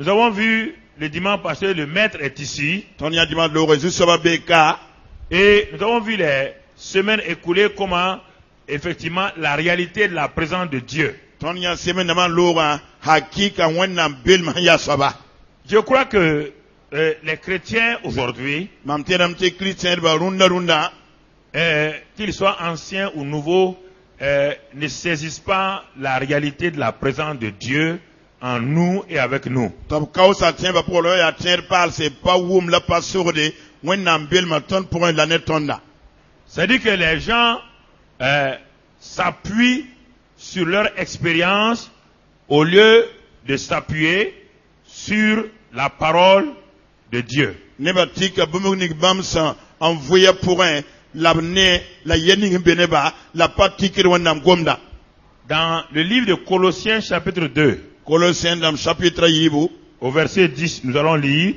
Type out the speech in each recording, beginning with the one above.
Nous avons vu le dimanche passé, le maître est ici. Et nous avons vu les semaines écoulées comment, effectivement, la réalité de la présence de Dieu. Je crois que les chrétiens aujourd'hui, qu'ils soient anciens ou nouveaux, ne saisissent pas la réalité de la présence de Dieu en nous et avec nous. C'est-à-dire que les gens s'appuient sur leur expérience au lieu de s'appuyer sur la parole de Dieu. Dans le livre de Colossiens chapitre 2, au verset 10, nous allons lire.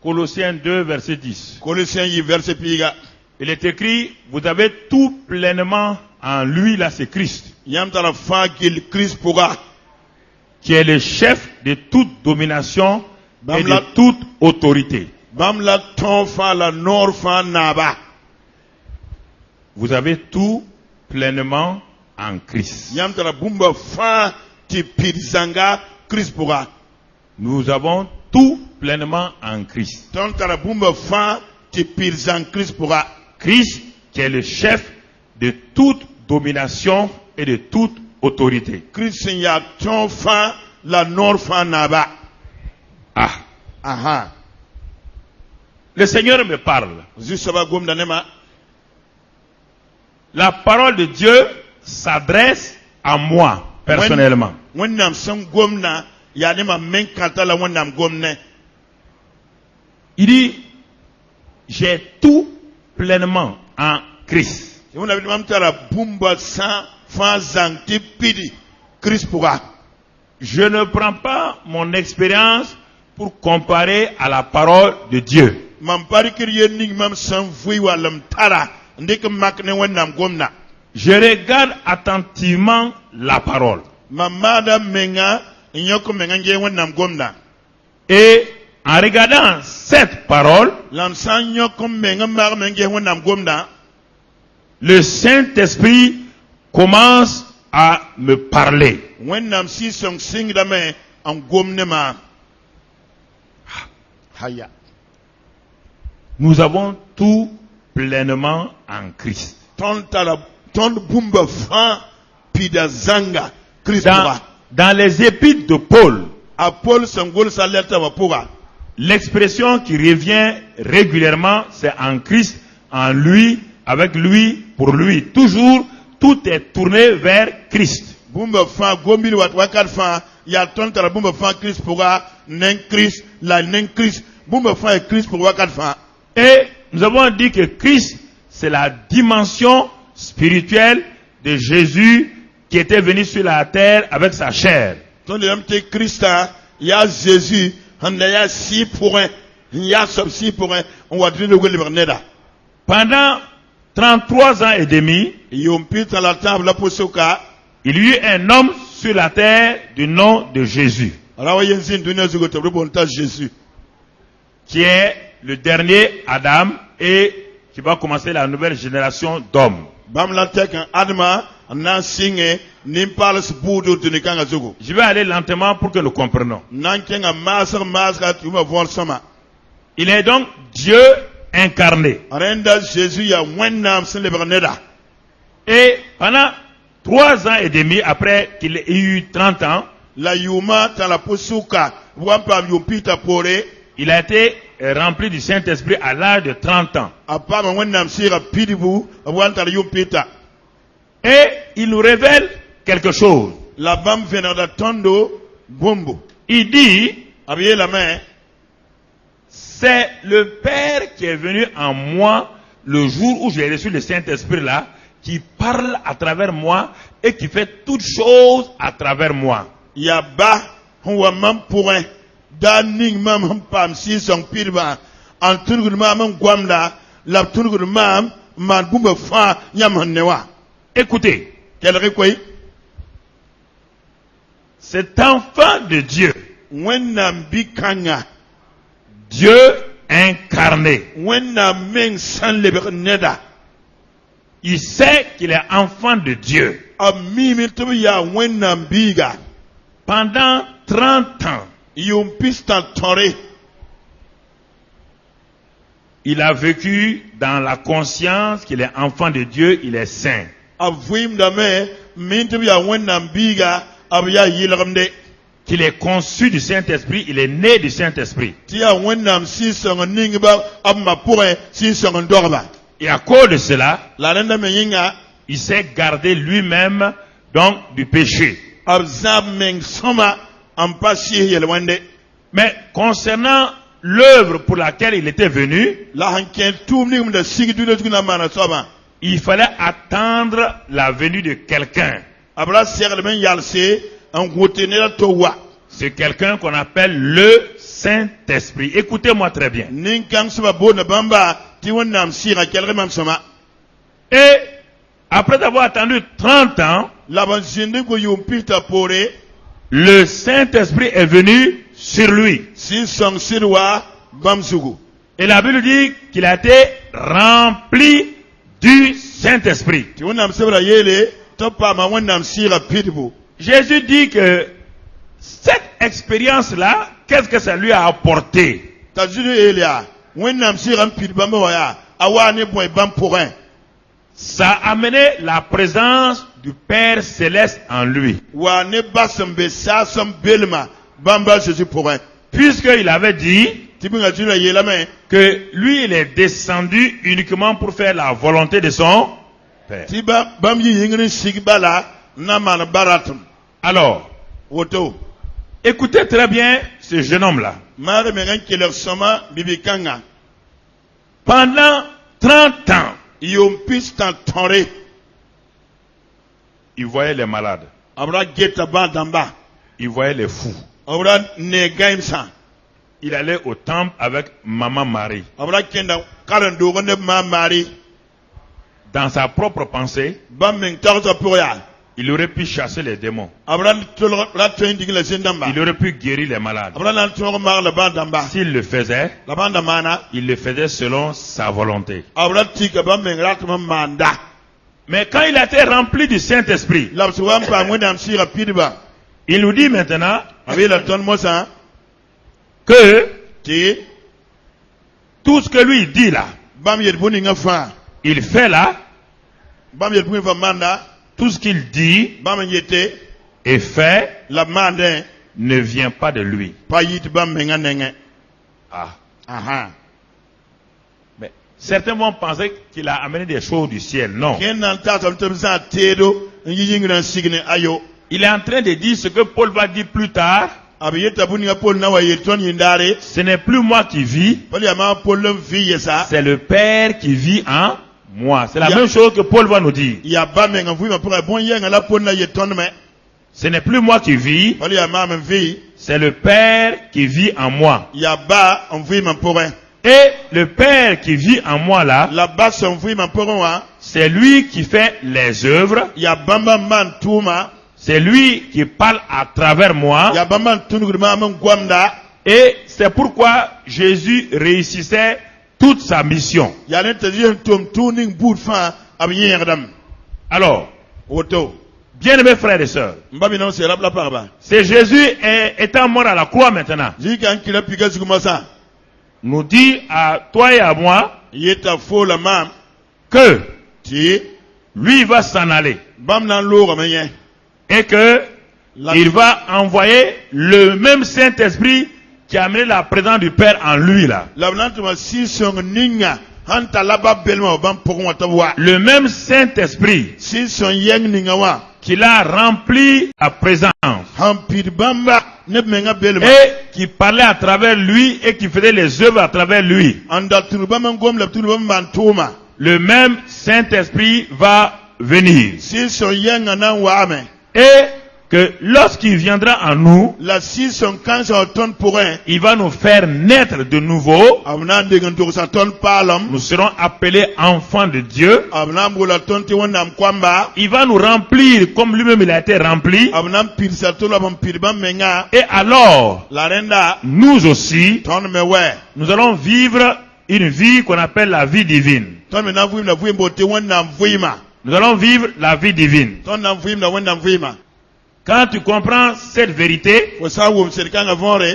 Colossiens 2, verset 10. Il est écrit, vous avez tout pleinement en lui, là c'est Christ, qui est le chef de toute domination et de toute autorité. Vous avez tout pleinement en Christ. Nous avons tout pleinement en Christ. Christ qui est le chef de toute domination et de toute autorité. Le Seigneur me parle. La parole de Dieu s'adresse à moi personnellement. Il dit, j'ai tout pleinement en Christ. Je ne prends pas mon expérience pour comparer à la parole de Dieu. Je regarde attentivement la parole. Et en regardant cette parole, le Saint-Esprit commence à me parler. Nous avons tout pleinement en Christ. Dans les épîtres de Paul, l'expression qui revient régulièrement, c'est en Christ, en lui, avec lui, pour lui. Toujours, tout est tourné vers Christ. Et nous avons dit que Christ, c'est la dimension spirituelle de Jésus qui était venu sur la terre avec sa chair. Pendant 33 ans et demi, il y eut un homme sur la terre du nom de Jésus, qui est le dernier Adam et qui va commencer la nouvelle génération d'hommes. Je vais aller lentement pour que nous comprenions. Il est donc Dieu incarné. Et pendant 3 ans et demi après qu'il ait eu 30 ans, il a été rempli du Saint-Esprit à l'âge de 30 ans. Et il nous révèle quelque chose. Il dit, c'est le Père qui est venu en moi le jour où j'ai reçu le Saint-Esprit là, qui parle à travers moi et qui fait toutes choses à travers moi. Écoutez, cet enfant de Dieu, wennam bikanga Dieu incarné, wennam men san lebe neda il sait qu'il est enfant de Dieu. amimi to ya wennam biga Pendant 30 ans, yum pista tore il a vécu dans la conscience qu'il est enfant de Dieu, il est saint. avuim dame min to ya wennam biga abya yilgamde Qu'il est conçu du Saint-Esprit, il est né du Saint-Esprit. ti ya wennam si songa ningba amma pouré si songa dorba Et à cause de cela, la renda me yinga il s'est gardé lui-même donc du péché. abzab men soma ampasi yelwande Mais concernant l'œuvre pour laquelle il était venu, la hanken tumni de sigdu de tuna mana soba il fallait attendre la venue de quelqu'un. abra serle men yalse en gotenera towa C'est quelqu'un qu'on appelle le Saint-Esprit. Écoutez-moi très bien. ninkang soba bona bamba ti wonnam sira kelre mam soma Et après avoir attendu 30 ans, laban zinde ko yum pita pore le Saint-Esprit est venu sur lui. si song sirwa bamsugu Et la Bible dit qu'il a été rempli du Saint-Esprit. ti wonnam sebra yele to pa ma wonnam sira pitbu Jésus dit que cette expérience-là, qu'est-ce que ça lui a apporté? ta judu elia wonnam sira pitba ma waya awani boy bam porin Ça a amené la présence du Père Céleste en lui. wa ne basam be sa som belma bamba Jésus porin Puisqu'il avait dit ti binga judu yela me que lui, il est descendu uniquement pour faire la volonté de son Père. ti bam yi yingrin sigbala na man baratum Alors, woto écoutez très bien ce jeune homme-là. mare me ngan keler soma bibikanga Pendant 30 ans, yum pista tore il voyait les malades, abra geta ba damba il voyait les fous. abra ne gaimsa Il allait au temple avec maman Marie. abra kenda karan do ne ma mari Dans sa propre pensée, bam men tarta poya il aurait pu chasser les démons. abra tolo la trending la zindamba Il aurait pu guérir les malades. abra nan tolo mar la ba damba S'il le faisait, la banda mana il le faisait selon sa volonté. abra tika bam men ratma manda Mais quand il a été rempli du Saint-Esprit, la suwam pa ngwendam sira pidba il nous dit maintenant abi la ton mosa que ti tout ce que lui dit là, bam yed boni nga fa il fait là, bam yed boni fa manda tout ce qu'il dit bam yete et fait la mande ne vient pas de lui. pa yit bam men nga nenge Ah. aha Mais certains vont penser qu'il a amené des choses du ciel. Non. ken nan ta tam tam sa tedo yi yingran signe ayo Il est en train de dire ce que Paul va dire plus tard. abi yeta buni nga pol na wa yeton yindare Ce n'est plus moi qui vis, pali ama pol lam fi yesa c'est le Père qui vit en moi. C'est la Ya- même chose que Paul va nous dire. ya ba men nga fu ma pour bon yenga la pol na yeton me Ce n'est plus moi qui vis, pali ama men fi c'est le Père qui vit en moi. ya ba on fu ma pour Et le Père qui vit en moi là, la ba son fu ma pour wa c'est lui qui fait les œuvres, ya bamba man tuma c'est lui qui parle à travers moi. ya bamba tunugur ma man gwamda Et c'est pourquoi Jésus réussissait toute sa mission. ya ne te yin tum tuning bout fa abi yerdam Alors, woto bien-aimés frères et sœurs, mbabi non c'est la parba c'est Jésus étant mort à la croix maintenant, jikan kila piga zuguma sa nous dit à toi et à moi yeta fo la mam que ti lui va s'en aller bam nan lo ga men et que La- il va envoyer le même Saint-Esprit qui a amené la présence du Père en lui là. labnantuma si song ninga hanta laba belma bam pokon watawa Le même Saint-Esprit si son yeng ninga wa qui l'a rempli à présence hampir bamba ne menga belma et qui parlait à travers lui et qui faisait les œuvres à travers lui. anda tunuba man gom la tunuba man tuma Le même Saint-Esprit va venir. si son yeng nan wa ame Et que lorsqu'il viendra en nous, la si son kan sa ton pour un il va nous faire naître de nouveau. amna ndeganto sa ton palam Nous serons appelés enfants de Dieu. amna mbola ton ti wonam kwamba Il va nous remplir comme lui-même il a été rempli. amna pir sa to la bam pir bam menga Et alors, la renda nous aussi, ton me we nous allons vivre une vie qu'on appelle la vie divine. ton me na vuim la vuim bote wonam vuima Nous allons vivre la vie divine. ton na vuim la wonam vuima Quand tu comprends cette vérité, fo sa wom ser kan avore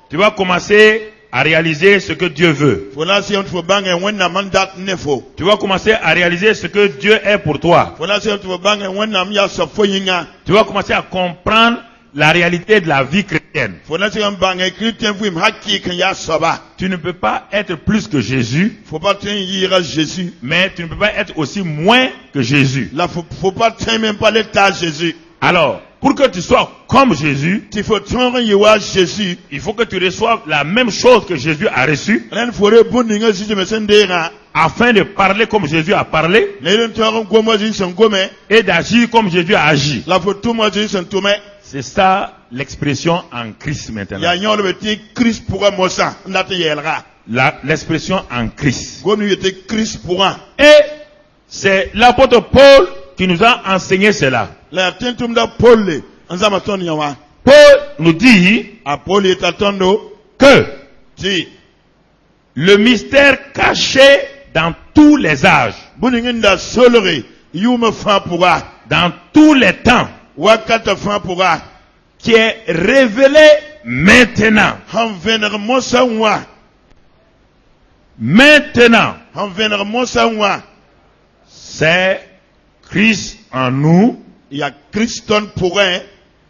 tu vas commencer à réaliser ce que Dieu veut. fo na si on fo bange wonam mandat nefo Tu vas commencer à réaliser ce que Dieu est pour toi. fo na si on fo bange wonam ya so fo yinga Tu vas commencer à comprendre la réalité de la vie chrétienne. fo na si on bange chrétien vuim hakki kan ya soba Tu ne peux pas être plus que Jésus, faut pas ten yira Jésus mais tu ne peux pas être aussi moins que Jésus. là faut pas ten même pas l'état Jésus Alors, pour que tu sois comme Jésus, il faut ton yewa Jésus il faut que tu reçoives la même chose que Jésus a reçu, ren fore buninga si me sendera afin de parler comme Jésus a parlé ne ren ton ko mo si son gome et d'agir comme Jésus a agi. la faut tout mo si son tout mais C'est ça l'expression en Christ maintenant. ya nyon le petit Christ pour moi ça ndate yelra L'expression en Christ. gonu était Christ pour un Et c'est l'apôtre Paul qui nous a enseigné cela. la tentum da Paul anzama ton yawa Paul nous dit a Paul est atondo que si le mystère caché dans tous les âges, buninga nda solore yuma fa pour a dans tous les temps, wakata fa pour a qui est révélé maintenant. han vener mo sa wa Maintenant, han vener mo sa wa c'est Christ en nous, ya Christon pour un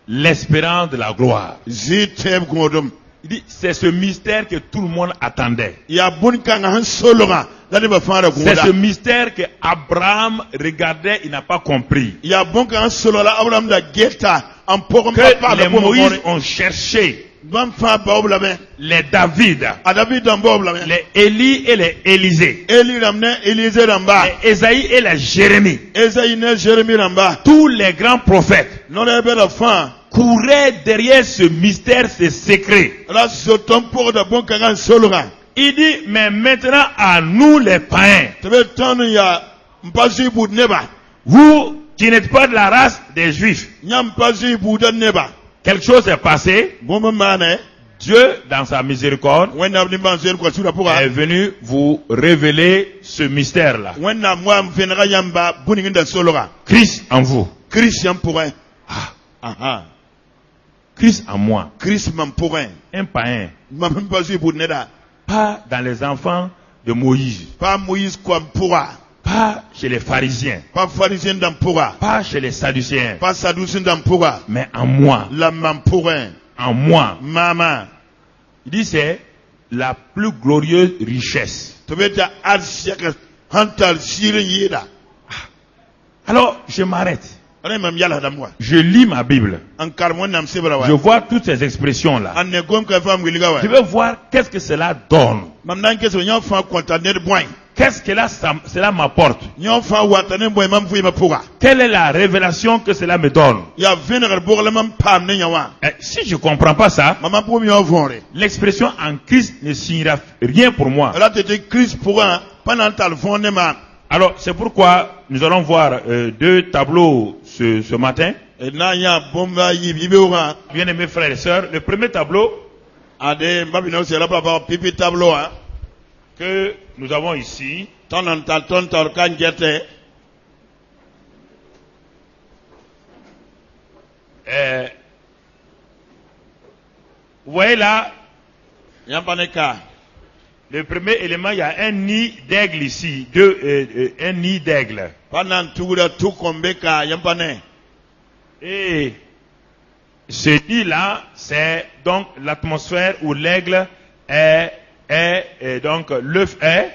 l'espérance de la gloire. ziteb godum Il dit, c'est ce mystère que tout le monde attendait. ya bun kan han solora la de ba fara C'est goda ce mystère que Abraham regardait, il n'a pas compris. ya bun kan solora Abraham da geta en porum Que papa les da bo Moïse mo ont cherché, ban fa ba obla ben les David, a David dan bo obla ben les Élie et les Élisée, Eli ramne Élisée ramba les Ésaïe et les Jérémie, Esaïe ne Jérémie ramba tous les grands prophètes non e be da fa couraient derrière ce mystère, ce secret. la soton pour da bon kan solora Il dit, mais maintenant à nous les païens, tebe ton ya mpasi bud neba vous qui n'êtes pas de la race des Juifs, nyam pasi bud neba quelque chose est passé. bon mane Dieu, dans sa miséricorde, wena ni ban zer ko sura pour est venu vous révéler ce mystère-là. wena moi mfenera yamba buninga da solora Christ en vous. Christian pour un Ah, aha Christ en moi. Christ man pour un Un païen. mam pasi bud neda Pas dans les enfants de Moïse. pas Moïse quoi pourra Pas chez les pharisiens. pas pharisien dans pourra Pas chez les sadducéens. pas sadducéen dans pourra Mais en moi. la man pour un En moi. mama Il dit c'est la plus glorieuse richesse. to beta arsiak hantal sirin yida Alors, je m'arrête. ana mam yala da moi Je lis ma Bible. en karmon nam sebra Je wa vois toutes ces expressions-là. an ne gom ka fam giliga wa Je veux voir qu'est-ce que cela donne. mam nan keso nyon fa contaner boy Qu'est-ce que cela m'apporte. nyon fa watane boy mam fu ma pourra Quelle est la révélation que cela me donne. ya vener borle mam pam ne nyawa Si je ne comprends pas ça, mama pour mi ovore l'expression en Christ ne signifie rien pour moi. là te Christ pour un pendant tal fond ne ma Alors, c'est pourquoi nous allons voir deux tableaux ce matin. na ya bomba yibi ora Bien-aimés frères et sœurs, le premier tableau ade mbabino sera papa pipi tableau hein que nous avons ici, ton tal kan jete vous voyez là, yampaneka le premier élément, il y a un nid d'aigle ici, un nid d'aigle. pendant tuura tout kombeka yampane Et ce nid-là, c'est donc l'atmosphère où l'aigle est donc l'œuf est.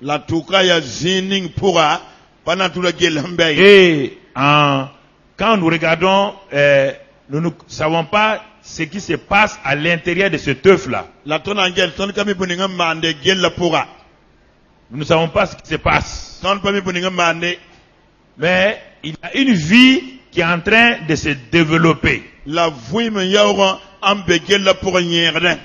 la tuka ya zining pura pendant tout le gelambe Et quand nous regardons, nous ne savons pas ce qui se passe à l'intérieur de cet œuf-là. la ton angel ton kami buninga mande gel pura Nous ne savons pas ce qui se passe. ton kami buninga mande Mais il y a une vie qui est en train de se développer. La vie me yaura ambegel la pour nyerde.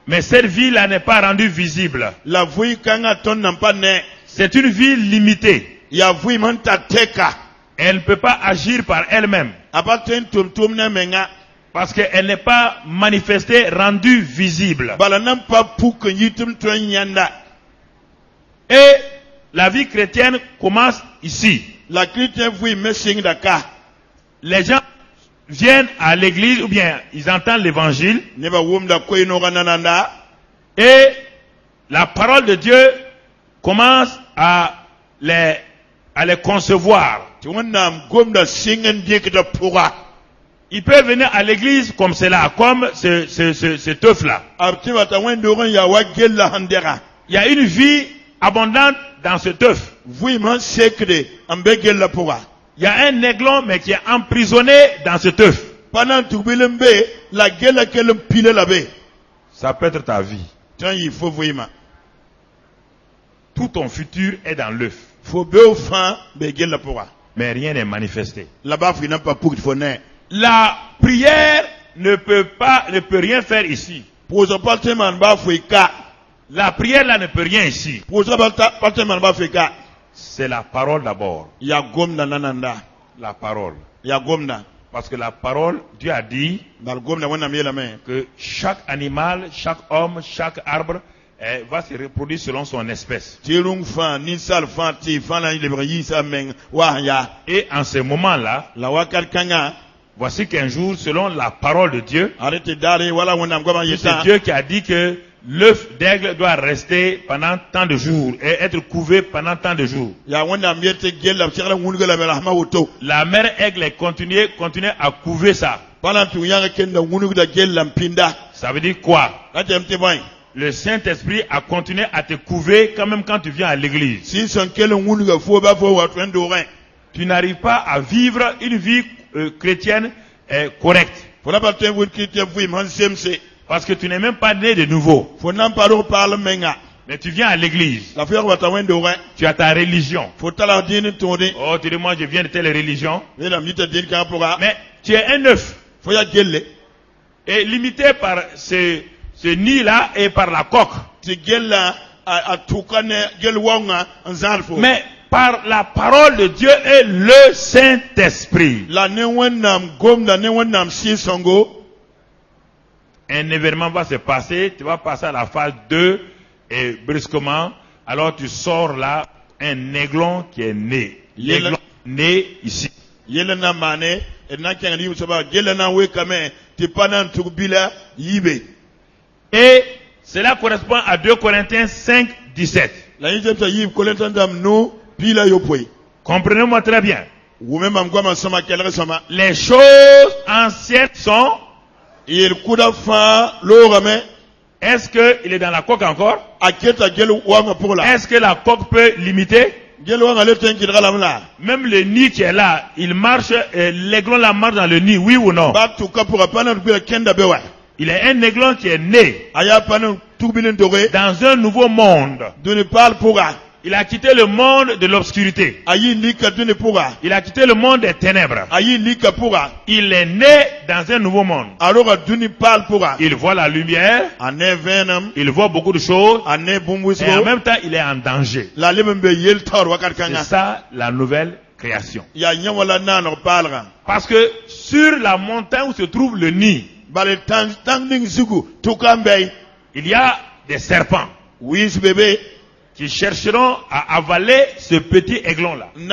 Mais cette vie-là n'est pas rendue visible. La vie kanga ton n'a pas né. C'est une vie limitée. Ya vie man ta teka. Elle ne peut pas agir par elle-même. Abaten tum tum na menga. Parce qu'elle n'est pas manifestée, rendue visible. Balanam pa pour yitum ton nyanda. Et la vie chrétienne commence ici. La chrétienne vie me sing daka. Les gens viennent à l'église ou bien ils entendent l'évangile. Neba wum da koy no ganananda. Et la parole de Dieu commence à les concevoir. Tu wonnam gom da singen diekta pourra. Il peut venir à l'église comme cela, comme cet œuf-là. Abtima ta wendoron ya wagel la handera. Il y a une vie abondante dans cet œuf. Vui man sekde ambegel la pourra. Il y a un aiglon mais qui est emprisonné dans cet œuf. Pendant tout bilembe la gela kelem pile la be. Ça peut être ta vie. Tant il faut vraiment. Tout ton futur est dans l'œuf. Faut be fin begel la pourra. Mais rien n'est manifesté. Là-bas il n'a pas pour qu'il faut naître. La prière ne peut rien faire ici. Pour ce partement ba fouika. La prière là ne peut rien ici. Pour ce partement ba fouika. C'est la parole d'abord. Ya gomna nananda. La parole. Ya gomna. Parce que la parole, Dieu a dit que chaque animal, chaque homme, chaque arbre va se reproduire selon son espèce. Et en ce moment-là, voici qu'un jour, selon la parole de Dieu, c'est Dieu qui a dit que l'œuf d'aigle doit rester pendant tant de jours et être couvé pendant tant de jours. La mère aigle continue à couver ça. Ça veut dire quoi? Le Saint-Esprit a continué à te couver quand même quand tu viens à l'église. Tu n'arrives pas à vivre une vie chrétienne correcte. Parce que tu n'es même pas né de nouveau. Mais tu viens à l'église. Tu as ta religion. Oh, tu dis moi je viens de telle religion. Mais tu es un œuf. Et limité par ce nid-là et par la coque. Mais par la parole de Dieu et le Saint-Esprit. Un événement va se passer, tu vas passer à la phase 2 et brusquement, alors tu sors là un aiglon qui est né. L'aiglon né ici. Et cela correspond à 2 Corinthiens 5, 17. Comprenez-moi très bien. Les choses anciennes sont... Est-ce qu'il est dans la coque encore? Est-ce que la coque peut l'imiter? Même le nid qui est là, il marche, l'aiglon la marche dans le nid, oui ou non? Il est un aiglon qui est né dans un nouveau monde. Il a quitté le monde de l'obscurité. Il a quitté le monde des ténèbres. Il est né dans un nouveau monde. Il voit la lumière. Il voit beaucoup de choses. Et en même temps, il est en danger. C'est ça la nouvelle création. Parce que sur la montagne où se trouve le nid, il y a des serpents qui chercheront à avaler ce petit aiglon-là. Il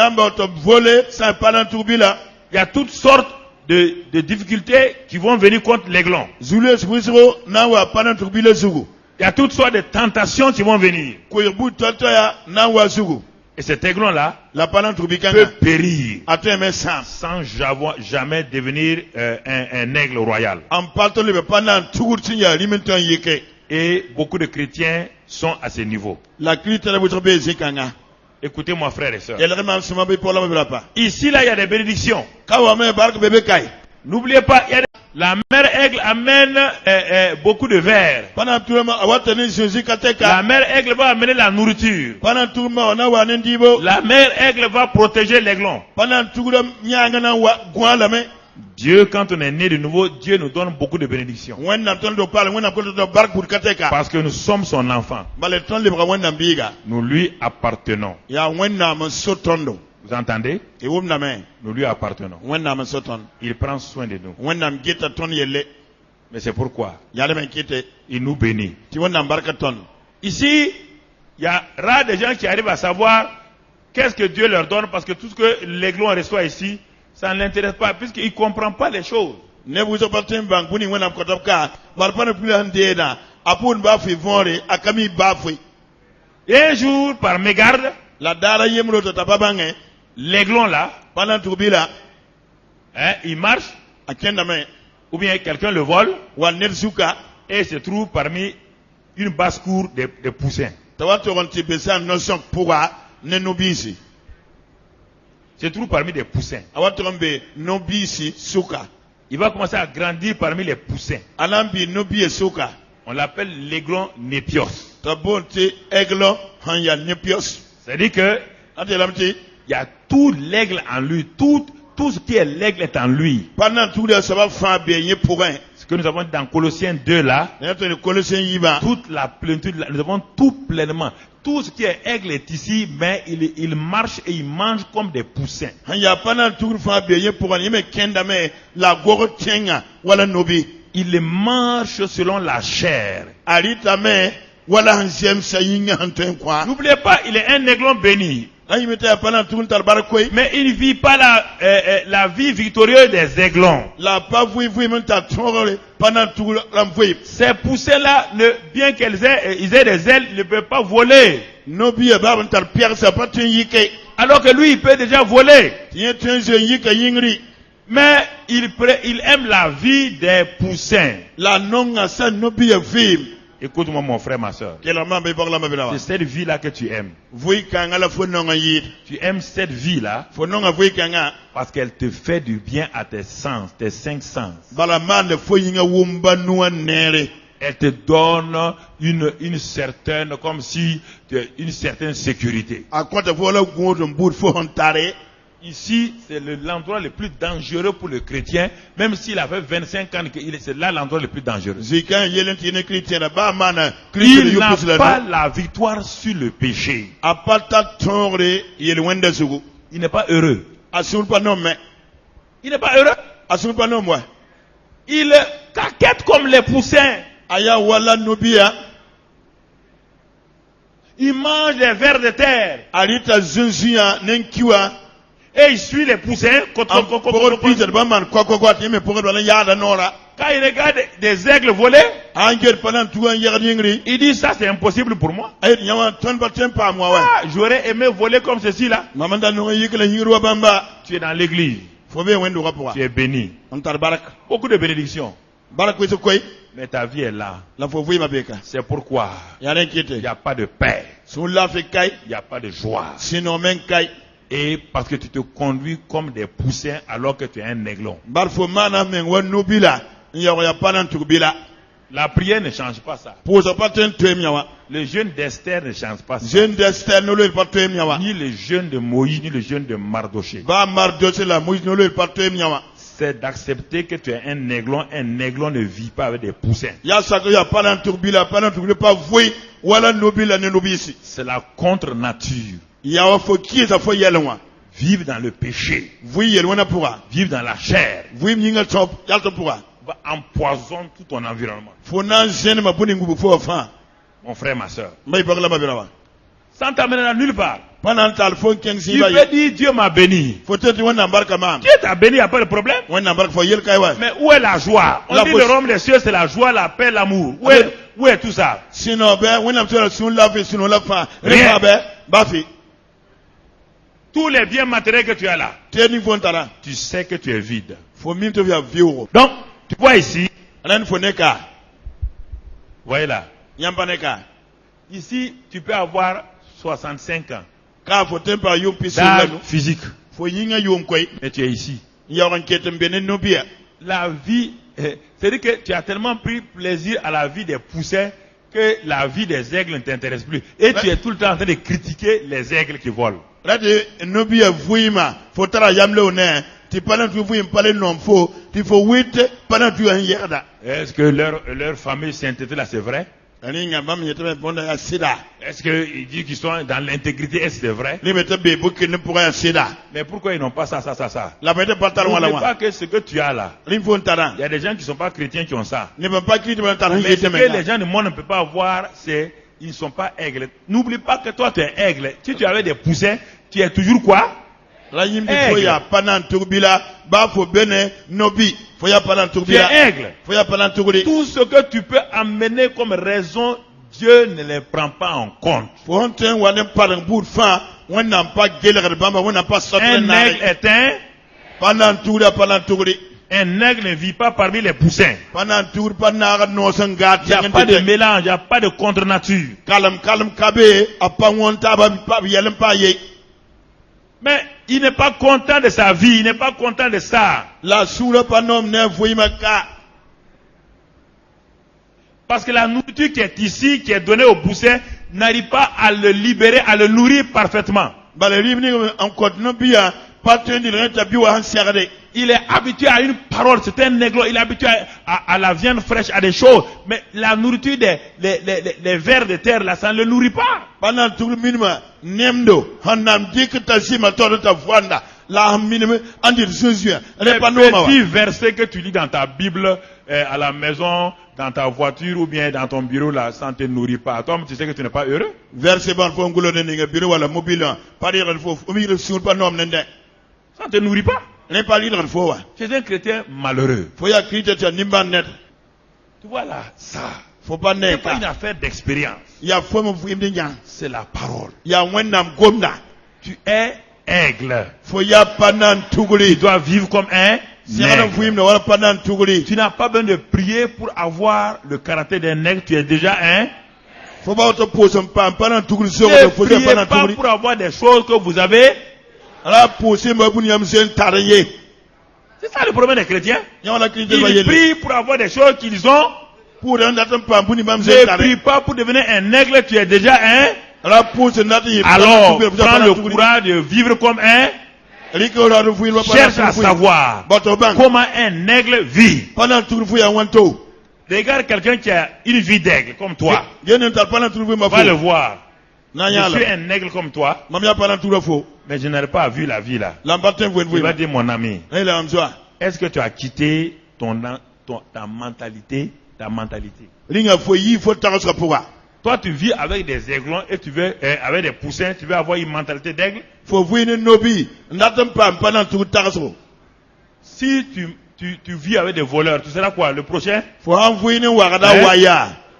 y a toutes sortes de difficultés qui vont venir contre l'aiglon. Il y a toutes sortes de tentations qui vont venir. Et cet aiglon-là peut périr sans jamais devenir un aigle royal. Et beaucoup de chrétiens sont à ce niveau. Écoutez-moi, frères et sœurs. Ici, là, il y a des bénédictions. N'oubliez pas, il y a La mère aigle amène beaucoup de vers. Pana turma awatani Jésus La kateka. mère aigle va amener la nourriture. Pana turma ona wa ndibo. La mère aigle va protéger l'aiglon. Pana tugra nyanga na wa gwalame. Dieu, quand on est né de nouveau, Dieu nous donne beaucoup de bénédictions. Wenna tondo pala wenna koto do barkut kateka. Parce que nous sommes son enfant. Bale ton libra wenna biga. Nous lui appartenons. Ya wenna man sotondo. Vous entendez? E wumna me. Nous lui appartenons. Wenna man soton. Il prend soin de nous. Wenna mgeta ton yele. Mais c'est pourquoi Yale men kite. il nous bénit. Ti wenna barka ton. Ici, il y a rare des gens qui arrivent à savoir qu'est-ce que Dieu leur donne parce que tout ce que l'aiglon reçoit ici, ça ne l'intéresse pas puisqu'il ne comprend pas les choses. Ne vous appartenez pas buni wenna kotopka. Barpana plus andena. Apun bafi vore akami bafi. Et un jour, par mégarde, La dara yemlo to tababange. l'aiglon là, Pana turbila. il marche, Akenda me. ou bien quelqu'un le vole, Wa nerzuka. et se trouve parmi une basse-cour de poussins. Tawato ronti besan notion pourra ne nobisi. Se trouve parmi des poussins. Awato rombe nobisi suka. Il va commencer à grandir parmi les poussins. Alambi nobi e suka. On l'appelle l'aiglon népios. Tabonte eglo hanya nepios. C'est-à-dire que Atelamti. il y a tout l'aigle en lui, tout ce qui est l'aigle est en lui. Pendant tout le sabab fa benye pourrin. Ce que nous avons dit dans Colossiens 2 là, Neto ne Colossiens yiba. toute la plénitude, nous avons tout pleinement. Tout ce qui est aigle est ici, mais il marche et il mange comme des poussins. Hanya pendant tout fa benye pourrin. Yeme kenda me la goro tienga wala nobi. Il marche selon la chair. Arita me wala hanzem sayinga hanten kwa. N'oubliez pas, il est un aiglon béni. Ayimete pendant tout le barkoy. Mais il ne vit pas la vie victorieuse des aiglons. La pas vous menta tore pendant tout l'envoyer. Ces poussins-là, bien qu'ils aient des ailes, ils ne peuvent pas voler. Nobi e ba tar pierre sa patin yike. Alors que lui, il peut déjà voler. Tien tenje yike yingri. Mais il aime la vie des poussins. La nonga sa nobi e vim. Écoute-moi mon frère, ma soeur. Kela mamba ba la mabila. C'est cette vie-là que tu aimes. Vui kanga la fo nonga yit. Tu aimes cette vie-là Fo nonga vui kanga. parce qu'elle te fait du bien à tes sens, tes 5 sens. Bala man le fo yinga wumba nuwa nere. Elle te donne une certaine, comme si, une certaine sécurité. A konta fo la godo mbur fo hontare. Ici, c'est l'endroit le plus dangereux pour le chrétien, même s'il avait 25 ans, c'est là l'endroit le plus dangereux. Zikan yelentine chrétien ba mana Il n'a pas la victoire sur le péché. Apata tore yel wenda sugu. Il n'est pas heureux. Asul pa no me. Il n'est pas heureux. Asul pa no moi. Il caquette comme les poussins. Aya wala nobia. Il mange les vers de terre. Arita zunzia nenkiwa. Et il suit les poussins. Quand il regarde des aigles voler, il dit ça c'est impossible pour moi. Ah, j'aurais aimé voler comme ceci là. Tu es dans l'église. Tu es béni. Beaucoup de bénédictions. Mais ta vie est là. C'est pourquoi il n'y a pas de paix. Il n'y a pas de joie. Et parce que tu te conduis comme des poussins alors que tu es un aiglon. La prière ne change pas ça. Le jeûne d'Esther ne change pas ça. Ni le jeûne de Moïse, ni le jeûne de Mardoché. C'est d'accepter que tu es un aiglon. Un aiglon ne vit pas avec des poussins. C'est la contre-nature. Vivre dans le péché. Vivre dans la chair. Va empoisonner tout ton environnement. Mon frère, ma soeur. Sans t'amener à nulle part. Tu peux dire Dieu m'a béni. Dieu t'a béni, il n'y a pas de problème. Mais où est la joie? On dit le royaume des cieux, c'est la joie, la paix, l'amour. Où est tout ça? Rien. Tous les biens matériels que tu as là, tu sais que tu es vide. Donc, tu vois ici, voyez là, ici, tu peux avoir 65 ans d'âge physique, mais tu es ici. la vie, c'est-à-dire que tu as tellement pris plaisir à la vie des poussins que la vie des aigles ne t'intéresse plus. Et tu es tout le temps en train de critiquer les aigles qui volent. Est-ce que leur famille sainteté là, c'est vrai? Est-ce qu'ils disent qu'ils sont dans l'intégrité? Est-ce que c'est vrai? Mais pourquoi ils n'ont pas ça? N'oublie pas que ce que tu as là, il y a des gens qui ne sont pas chrétiens qui ont ça. Mais ce que les gens du monde ne peuvent pas avoir, c'est ils ne sont pas aigles. N'oublie pas que toi tu es aigle. Si tu avais des poussins, tu es toujours quoi? Aigle. Tu es aigle. Tout ce que tu peux amener comme raison, Dieu ne les prend pas en compte. Un aigle est un aigle ne vit pas parmi les poussins. Il n'y a pas de mélange, il n'y a pas de contre-nature. Mais il n'est pas content de sa vie, il n'est pas content de ça. Parce que la nourriture qui est ici, qui est donnée aux poussins, n'arrive pas à le libérer, à le nourrir parfaitement. Il est habitué à une parole, c'est un aigle, il est habitué à la viande fraîche, à des choses. Mais la nourriture des vers de terre, là, ça ne le nourrit pas. Les petits versets que tu lis dans ta Bible, à la maison, dans ta voiture ou bien dans ton bureau, là, ça ne te nourrit pas. Toi, tu sais que tu n'es pas heureux. Ça ne te nourrit pas. Tu es un chrétien malheureux. Tu vois là, ça. C'est pas une affaire d'expérience. C'est la parole. Tu es aigle. Tu dois vivre comme un aigle. Tu n'as pas besoin de prier pour avoir le caractère d'un aigle. Tu es déjà un. Ne priez pas pour avoir des choses que vous avez. C'est ça le problème des chrétiens. Ils prient pour avoir des choses qu'ils ont. Ne prie pas pour devenir un aigle, tu es déjà un. Alors, prends le courage de vivre comme un. Cherche à savoir comment un aigle vit. Regarde quelqu'un qui a une vie d'aigle comme toi. Va le voir. Je suis un aigle comme toi. Mais je n'arrive pas à vivre la vie là. Il va dire mon ami. Est-ce que tu as quitté ta mentalité? Toi tu vis avec des aiglons et tu veux avec des poussins, tu veux avoir une mentalité d'aigle. Si tu vis avec des voleurs, tu seras quoi le prochain?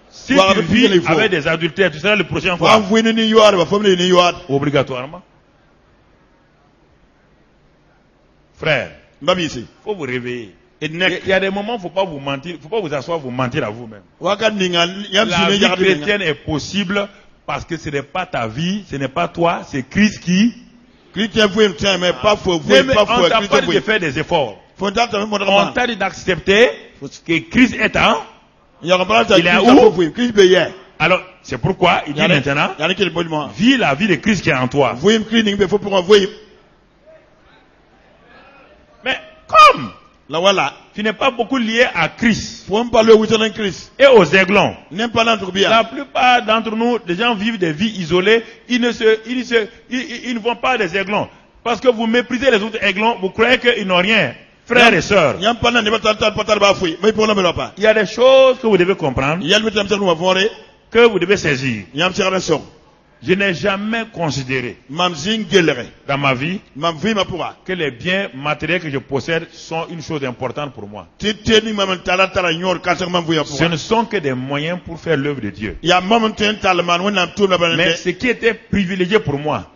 Si tu vis avec des adultères, tu seras le prochain quoi? Obligatoirement. Frère, il faut vous réveiller. Il y a des moments où il ne faut pas vous mentir, il ne faut pas vous asseoir, vous mentir à vous-même. La vie chrétienne est possible parce que ce n'est pas ta vie, ce n'est pas toi, c'est Christ qui. On t'a pas dit de faire des efforts. On t'a dit d'accepter que Christ est en. Il est où? Alors, c'est pourquoi il dit maintenant, vis la vie de Christ qui est en toi. Mais comme tu n'es pas beaucoup lié à Christ et aux aiglons, la plupart d'entre nous, les gens vivent des vies isolées, ils ne vont pas des aiglons. Parce que vous méprisez les autres aiglons, vous croyez qu'ils n'ont rien. Frères et sœurs, il y a des choses que vous devez comprendre, que vous devez saisir. Je n'ai jamais considéré dans ma vie que les biens matériels que je possède sont une chose importante pour moi. Ce ne sont que des moyens pour faire l'œuvre de Dieu. Mais ce qui était privilégié pour moi,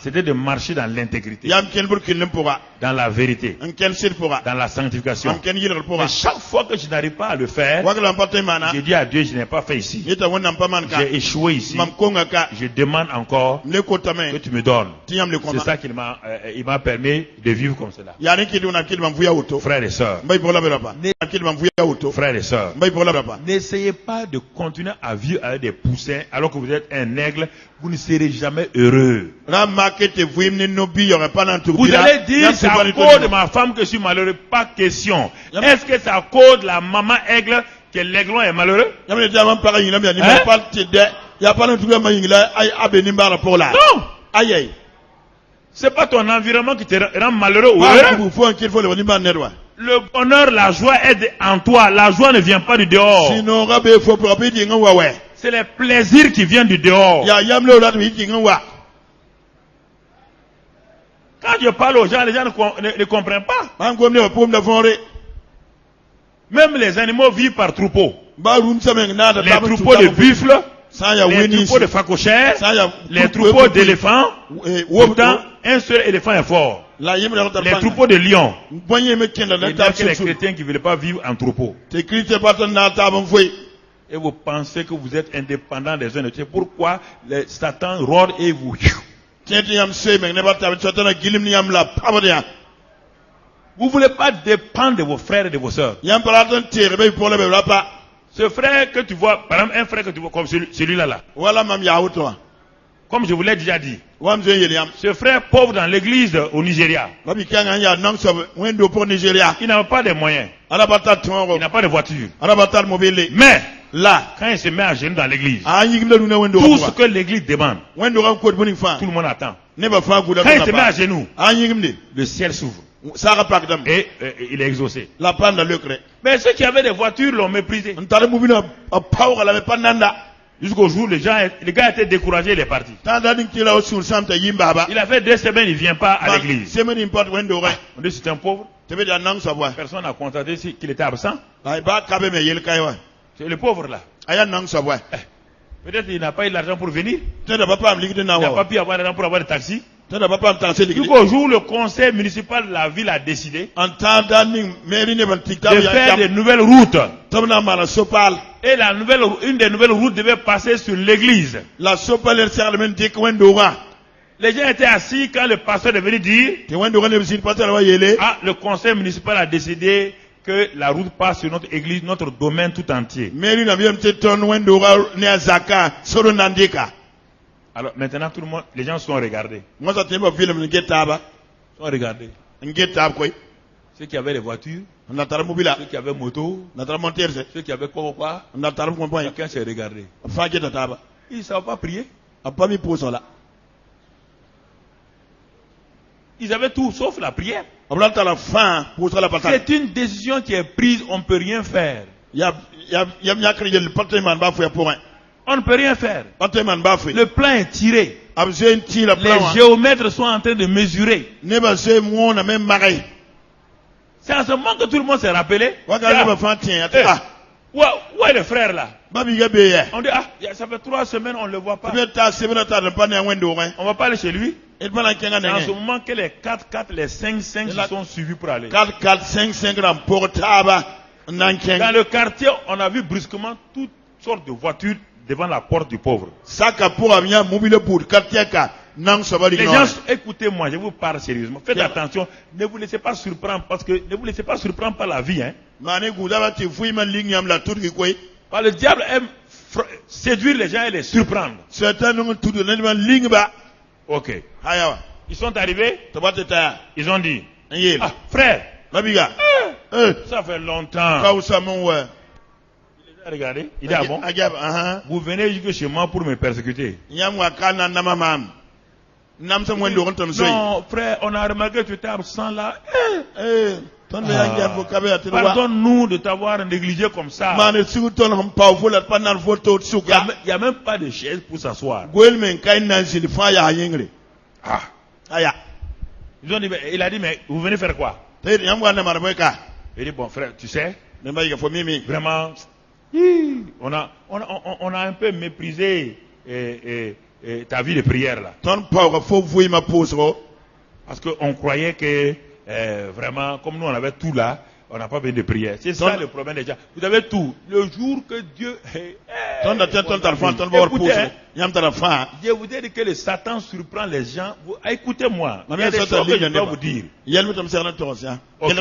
c'était de marcher dans l'intégrité, dans la vérité, dans la sanctification. Mais chaque fois que je n'arrive pas à le faire, je dis à Dieu, je n'ai pas fait ici. J'ai échoué ici. je demande encore que tu me donnes. C'est ça qu'il m'a permis de vivre comme cela. Frères et sœurs. Frères et sœurs. N'essayez pas de continuer à vivre avec des poussins alors que vous êtes un aigle. Vous ne serez jamais heureux. Vous allez dire, c'est à cause de ma femme que je suis malheureux. Pas question. Est-ce que c'est à cause de la maman aigle que l'aiglon est malheureux? Non. C'est pas ton environnement qui te rend malheureux ou heureux. Le bonheur, la joie est en toi. La joie ne vient pas du dehors. C'est les plaisirs qui viennent du dehors. Quand je parle aux gens, les gens ne comprennent pas. Même les animaux vivent par troupeaux. Les troupeaux de buffles, les troupeaux de phacochères, les troupeaux d'éléphants. Pourtant, un seul éléphant est fort. Les troupeaux de lions. Il y a que les chrétiens qui ne veulent pas vivre en troupeau. Et vous pensez que vous êtes indépendants des uns des autres. Pourquoi Satan rôde et vous... Vous ne voulez pas dépendre de vos frères et de vos sœurs. Ce frère que tu vois, par exemple un frère que tu vois comme celui-là. Comme je vous l'ai déjà dit. Ce frère pauvre dans l'église au Nigeria. Il n'a pas de moyens. Il n'a pas de voiture. Mais là, quand il se met à genoux dans l'église, tout ce que l'église demande, tout le monde attend. Quand il se met à genoux, le ciel s'ouvre. Et il est exaucé. Mais ceux qui avaient des voitures l'ont méprisé. Jusqu'au jour, le gars était découragé, il est parti. Il a fait 2 semaines, il ne vient pas à l'église. On dit c'est un pauvre. Personne n'a constaté qu'il était absent. C'est le pauvre là. Peut-être qu'il n'a pas eu l'argent pour venir. Il n'a pas pu avoir l'argent pour avoir le taxi. Jusqu'au jour, le conseil municipal de la ville a décidé de faire de nouvelles routes. Et une des nouvelles routes devait passer sur l'église. Les gens étaient assis quand le pasteur est venu dire le conseil municipal a décidé que la route passe sur notre église, notre domaine tout entier. Alors maintenant tout le monde, les gens sont regardés. Sont regardés. Ceux qui avaient les voitures, ceux qui avaient moto, ceux qui avaient quoi, chacun s'est regardé. Ils ne savent pas prier. Ils avaient tout sauf la prière. C'est une décision qui est prise, on ne peut rien faire. On ne peut rien faire. Le plan est tiré. Les géomètres sont en train de mesurer. C'est à ce moment que tout le monde s'est rappelé. Où est le frère là? On dit ça fait 3 semaines on ne le voit pas. On ne va pas aller chez lui. C'est en ce moment que les 4x4, les 5x5 sont suivis pour aller. Dans le quartier, on a vu brusquement toutes sortes de voitures devant la porte du pauvre. Les gens, écoutez-moi, je vous parle sérieusement. Faites attention, ne vous laissez pas surprendre ne vous laissez pas surprendre par la vie. Le diable aime séduire les gens et les surprendre. Ok. Ils sont arrivés. Ils ont dit, frère, ça fait longtemps. Regardez, il dit bon, vous venez jusque chez moi pour me persécuter. Non, frère, on a remarqué que tu étais absent là. Pardonne-nous de t'avoir négligé comme ça. Il n'y a même pas de chaise pour s'asseoir. Ils ont dit, il a dit, mais vous venez faire quoi? Il dit, bon frère, tu sais, vraiment, on a un peu méprisé ta vie de prière là. Parce qu'on croyait que vraiment, comme nous on avait tout là, On n'a pas besoin de prière. C'est ça le problème des gens. Vous avez tout. Le jour que Dieu... Je vous ai dit que le Satan surprend les gens. Écoutez-moi. Il y a des choses que je dois vous dire. Okay.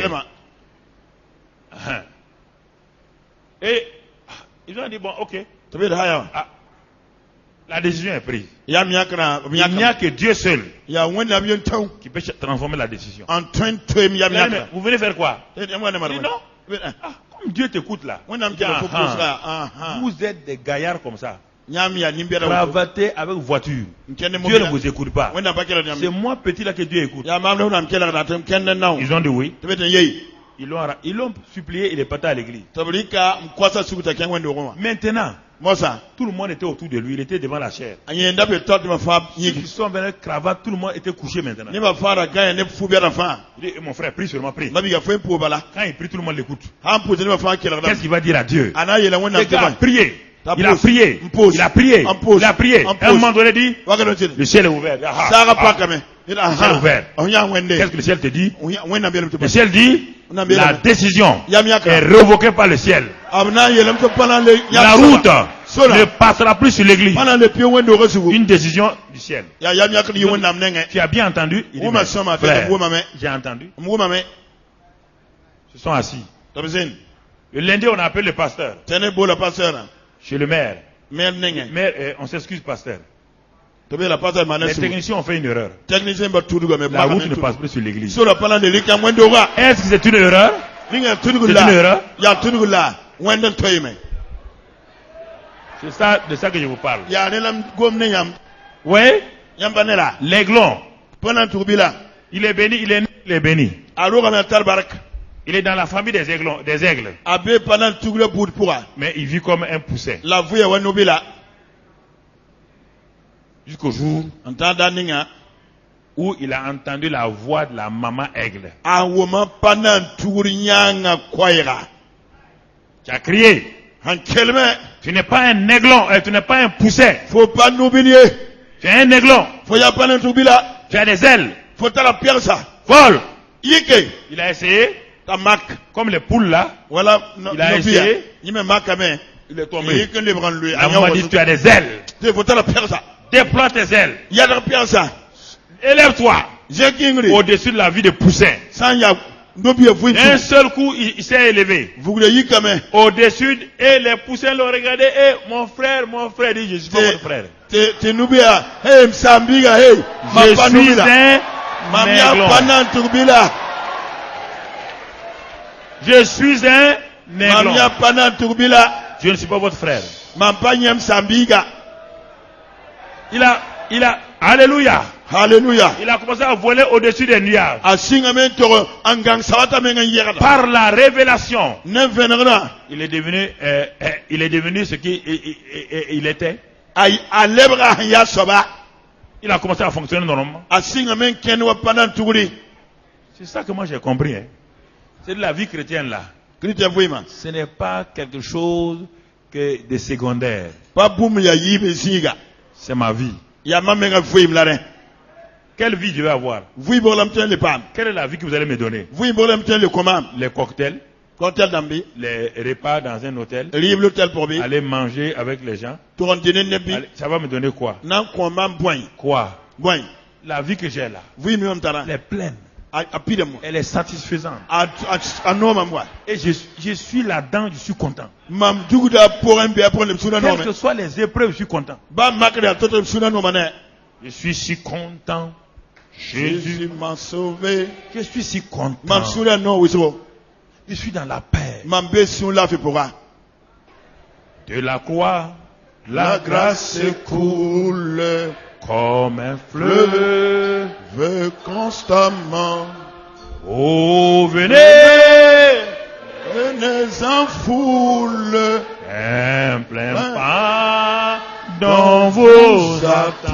Et ils ont dit, bon, ok. La décision est prise. Il n'y a que Dieu seul qui peut transformer la décision. Vous venez faire quoi? Il dit non. Comme Dieu t'écoute là. Vous êtes des gaillards comme ça. Cravatés avec voiture. Dieu ne vous écoute pas. C'est moi petit là que Dieu écoute. Ils ont dit oui. Ils l'ont supplié, il est parti à l'église. Maintenant, tout le monde était autour de lui, il était devant la chair. Ceux qui sont venus cravate, tout le monde était couché maintenant. Il dit, mon frère, prie seulement, prie. Quand il prie, tout le monde l'écoute. Qu'est-ce qu'il va dire à Dieu? Il a prié. Il a prié. Il a prié. Il a prié. À un moment donné, il dit, le ciel est ouvert. Le ciel est ouvert. Qu'est-ce que le ciel te dit? Le ciel dit, la décision est révoquée par le ciel. La route ne passera plus sur l'église. Une décision du ciel. Tu as bien entendu? Il dit, frère, j'ai entendu. Ils se sont assis. Le lundi, on a appelé le pasteur. Chez le maire. Maire, on s'excuse, pasteur. Les techniciens ont fait une erreur. La route ne passe plus sur l'église. Est-ce que c'est une erreur? C'est une erreur? C'est ça, de ça que je vous parle. Oui? L'aiglon. Il est béni, il est né, il est béni. Il est dans la famille des aigles. Mais il vit comme un poussin. Jusqu'au jour où il a entendu la voix de la maman aigle. Tu as crié. Tu n'es pas un aiglon, tu n'es pas un poussin. Tu es un aiglon. Tu as des ailes. Vol. Il a essayé. Comme les poules là. Il a essayé. Il est tombé. La maman dit, tu as des ailes. Déploie tes ailes. Élève-toi au-dessus de la vie de poussin. Un seul coup, il s'est élevé au-dessus et les poussins l'ont regardé. Et mon frère, dit, je suis pas votre frère. Je suis un aiglon. Je suis un aiglon. Je ne suis pas votre frère. Alléluia. Alléluia. Il a commencé à voler au-dessus des nuages. Par la révélation. Il est devenu ce qu'il était. Il a commencé à fonctionner normalement. C'est ça que moi j'ai compris. Hein. C'est de la vie chrétienne là. Ce n'est pas quelque chose que de secondaire. C'est ma vie. Quelle vie je vais avoir? Quelle est la vie que vous allez me donner? Les cocktails, les repas dans un hôtel, aller manger avec les gens. Ça va me donner quoi? Quoi? La vie que j'ai là, elle est pleine. Elle est satisfaisante. Et je suis là-dedans, je suis content. Quelles que soient les épreuves, je suis content. Je suis si content. Jésus m'a sauvé. Je suis si content. Je suis dans la paix. De la croix, la grâce coule comme un fleuve constamment. Oh, venez en foule, un plein pas dans vos attentes.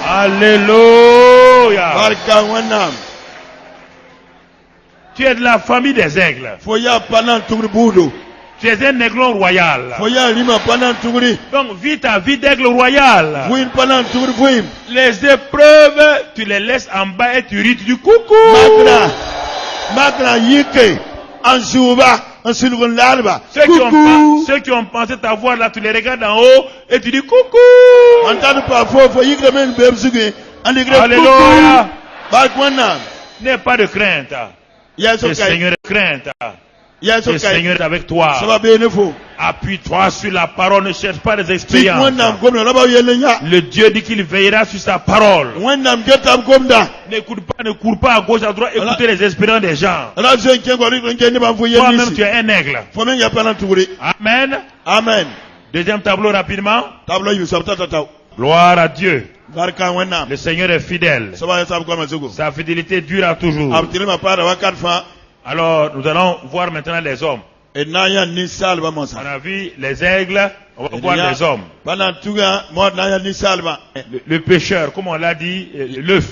Alléluia. Tu es de la famille des aigles. Tu es un aiglon royal. Donc vis ta vie d'aigle royal. Les épreuves, tu les laisses en bas et tu rites du coucou. Makna yike. Ansuba. Ansulgon larba. Ceux qui ont pensé t'avoir là, tu les regardes en haut et tu dis coucou. Entendre pas fort, yike le men bebsuge. Alléluia. Bakwana. N'aie pas de crainte. Yes, Le okay. Seigneur est crainte. Yes, Le okay. Seigneur est avec toi. Ça va bien, il faut. Appuie-toi sur la parole, ne cherche pas des Si expériences. mwana mgomna, là-bas, yelenya. Le Dieu dit qu'il veillera sur sa parole. Mwana mgeta mgomna. Ne cours pas à gauche, à droite, écoutez les expériences des gens. Là, je viens voir, Toi-même, tu es un aigle. faut même y a pas l'entouré. Amen. Amen. Deuxième tableau rapidement. Tableau, il s'en tata. Gloire à Dieu. Barka wena. Le Seigneur est fidèle. Ça va, ça va, comme ça. Sa fidélité dure à toujours. Abtire ma part, à 4 fois. Alors, nous allons voir maintenant les hommes. Et naya ni salva, mon On sang. a vu les aigles, on va voir les hommes. Pendant tout cas, moi, naya ni salva. Le pécheur, comme on l'a dit, l'œuf.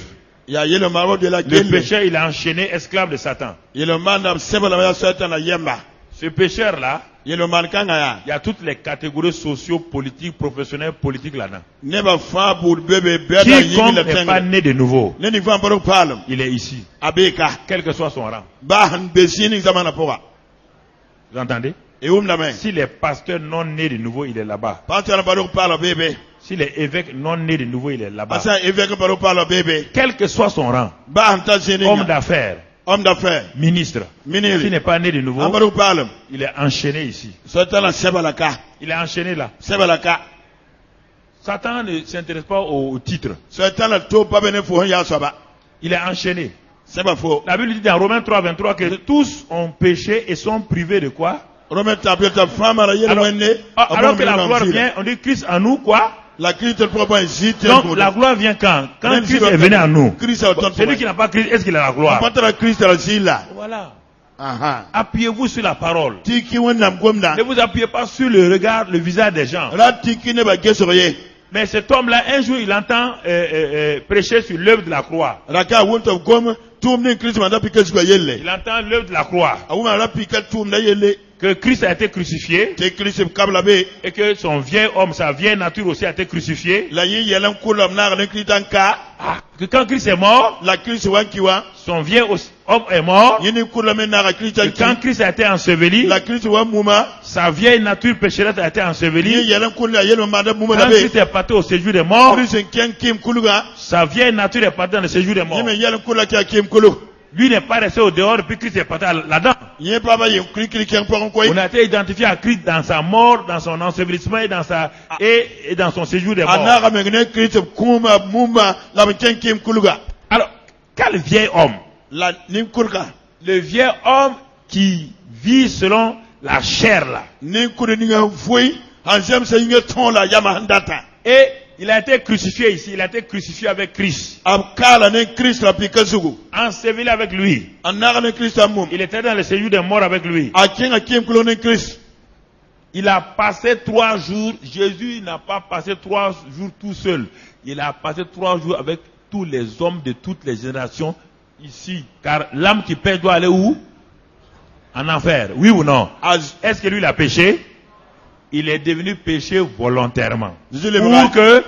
Il y a le marot de la Le gueule. pécheur, il a enchaîné esclave de Satan. Il y a le man d'ab seba la maya soita na yemba. Ce pécheur-là, Il y a le man kanga il y a toutes les catégories socio-politiques, professionnelles, politiques là-dedans. Neba fa pour bébé bébé yimi Quiconque la n'est pas tenga. né de nouveau, Neni fa parok palum. il est ici, Abeka. quel que soit son rang. Bahan besini zamana pora. Vous entendez? Et na men. Si les pasteurs non nés de nouveau, il est là-bas. Pasteur na parok pala bébé. Si les évêques non nés de nouveau, il est là-bas. Asa évêque parok pala bébé. Quel que soit son rang, Bahan ta zeni. homme d'affaires, Homme d'affaires. ministre, s'il Miniri. n'est pas né de nouveau, Ambarok palum. il est enchaîné ici. Soita la seba la ka. Il est enchaîné là. Seba la ka. Satan ne s'intéresse pas au titre. Soita la to pa bene fo ya soba. Il est enchaîné. Seba fo. La Bible dit dans Romains 3, 23 que tous ont péché et sont privés de quoi? Romain tablet ta femme la yele Alors, wende. alors que la gloire vient, on dit Christ en nous quoi? La Christ propre zite. Donc la gloire vient quand? Quand Christ est venu en nous. Christ a autant. Celui qui n'a pas Christ, est-ce qu'il a la gloire? Pas la Christ la zila. Voilà. Aha. Appuyez-vous sur la parole. Tiki wena mgomna. Ne vous appuyez pas sur le regard, le visage des gens. Ra tiki ne ba gesoye. Mais cet homme-là, un jour, il entend prêcher sur l'œuvre de la croix. Raka wonto gom tumne Christ manda pike su yelle. Il entend l'œuvre de la croix. Awuma ra pike tum na yelle. Que Christ a été crucifié Te Christ kabla be. et que son vieil homme, sa vieille nature aussi a été crucifiée. La yi yelan kulam na ne Christ anka. Que quand Christ est mort, La Christ wankiwa. son vieil homme est mort. Yini kulam na Christ Et quand anki. Christ a été enseveli, La Christ wa muma. sa vieille nature pécheresse a été Yi ensevelie. yelan kulam yele manda muma Quand na be. Christ est parti au séjour des morts, Christ ken kim kuluga. sa vieille nature est partie dans le séjour des morts. Yime yelan kula kia kim kulu. Lui n'est pas resté au dehors, puis Christ est parti là-dedans. Yé papa yé kli ken pon koy. On a été identifié à Christ dans sa mort, dans son ensevelissement et dans son séjour des morts. Anara megne Christ kuma muma la ken kim kuluga. Alors, quel vieil homme? La nim kulka. Le vieil homme qui vit selon la chair là. Ni kulu ni nga foi. Anjem se yinga ton la yama handata. Et il a été crucifié ici, il a été crucifié avec Christ. Abkala ne Christ la pikazugu. Enseveli avec lui. Anara ne Christ amum. Il était dans le séjour des morts avec lui. Akin kim kulu ne Christ. Il a passé 3 jours. Jésus n'a pas passé 3 jours tout seul. Il a passé 3 jours avec tous les hommes de toutes les générations ici. Car l'âme qui pêche doit aller où? En enfer. Oui ou non? Est-ce que lui il a péché? Il est devenu péché volontairement. Pour que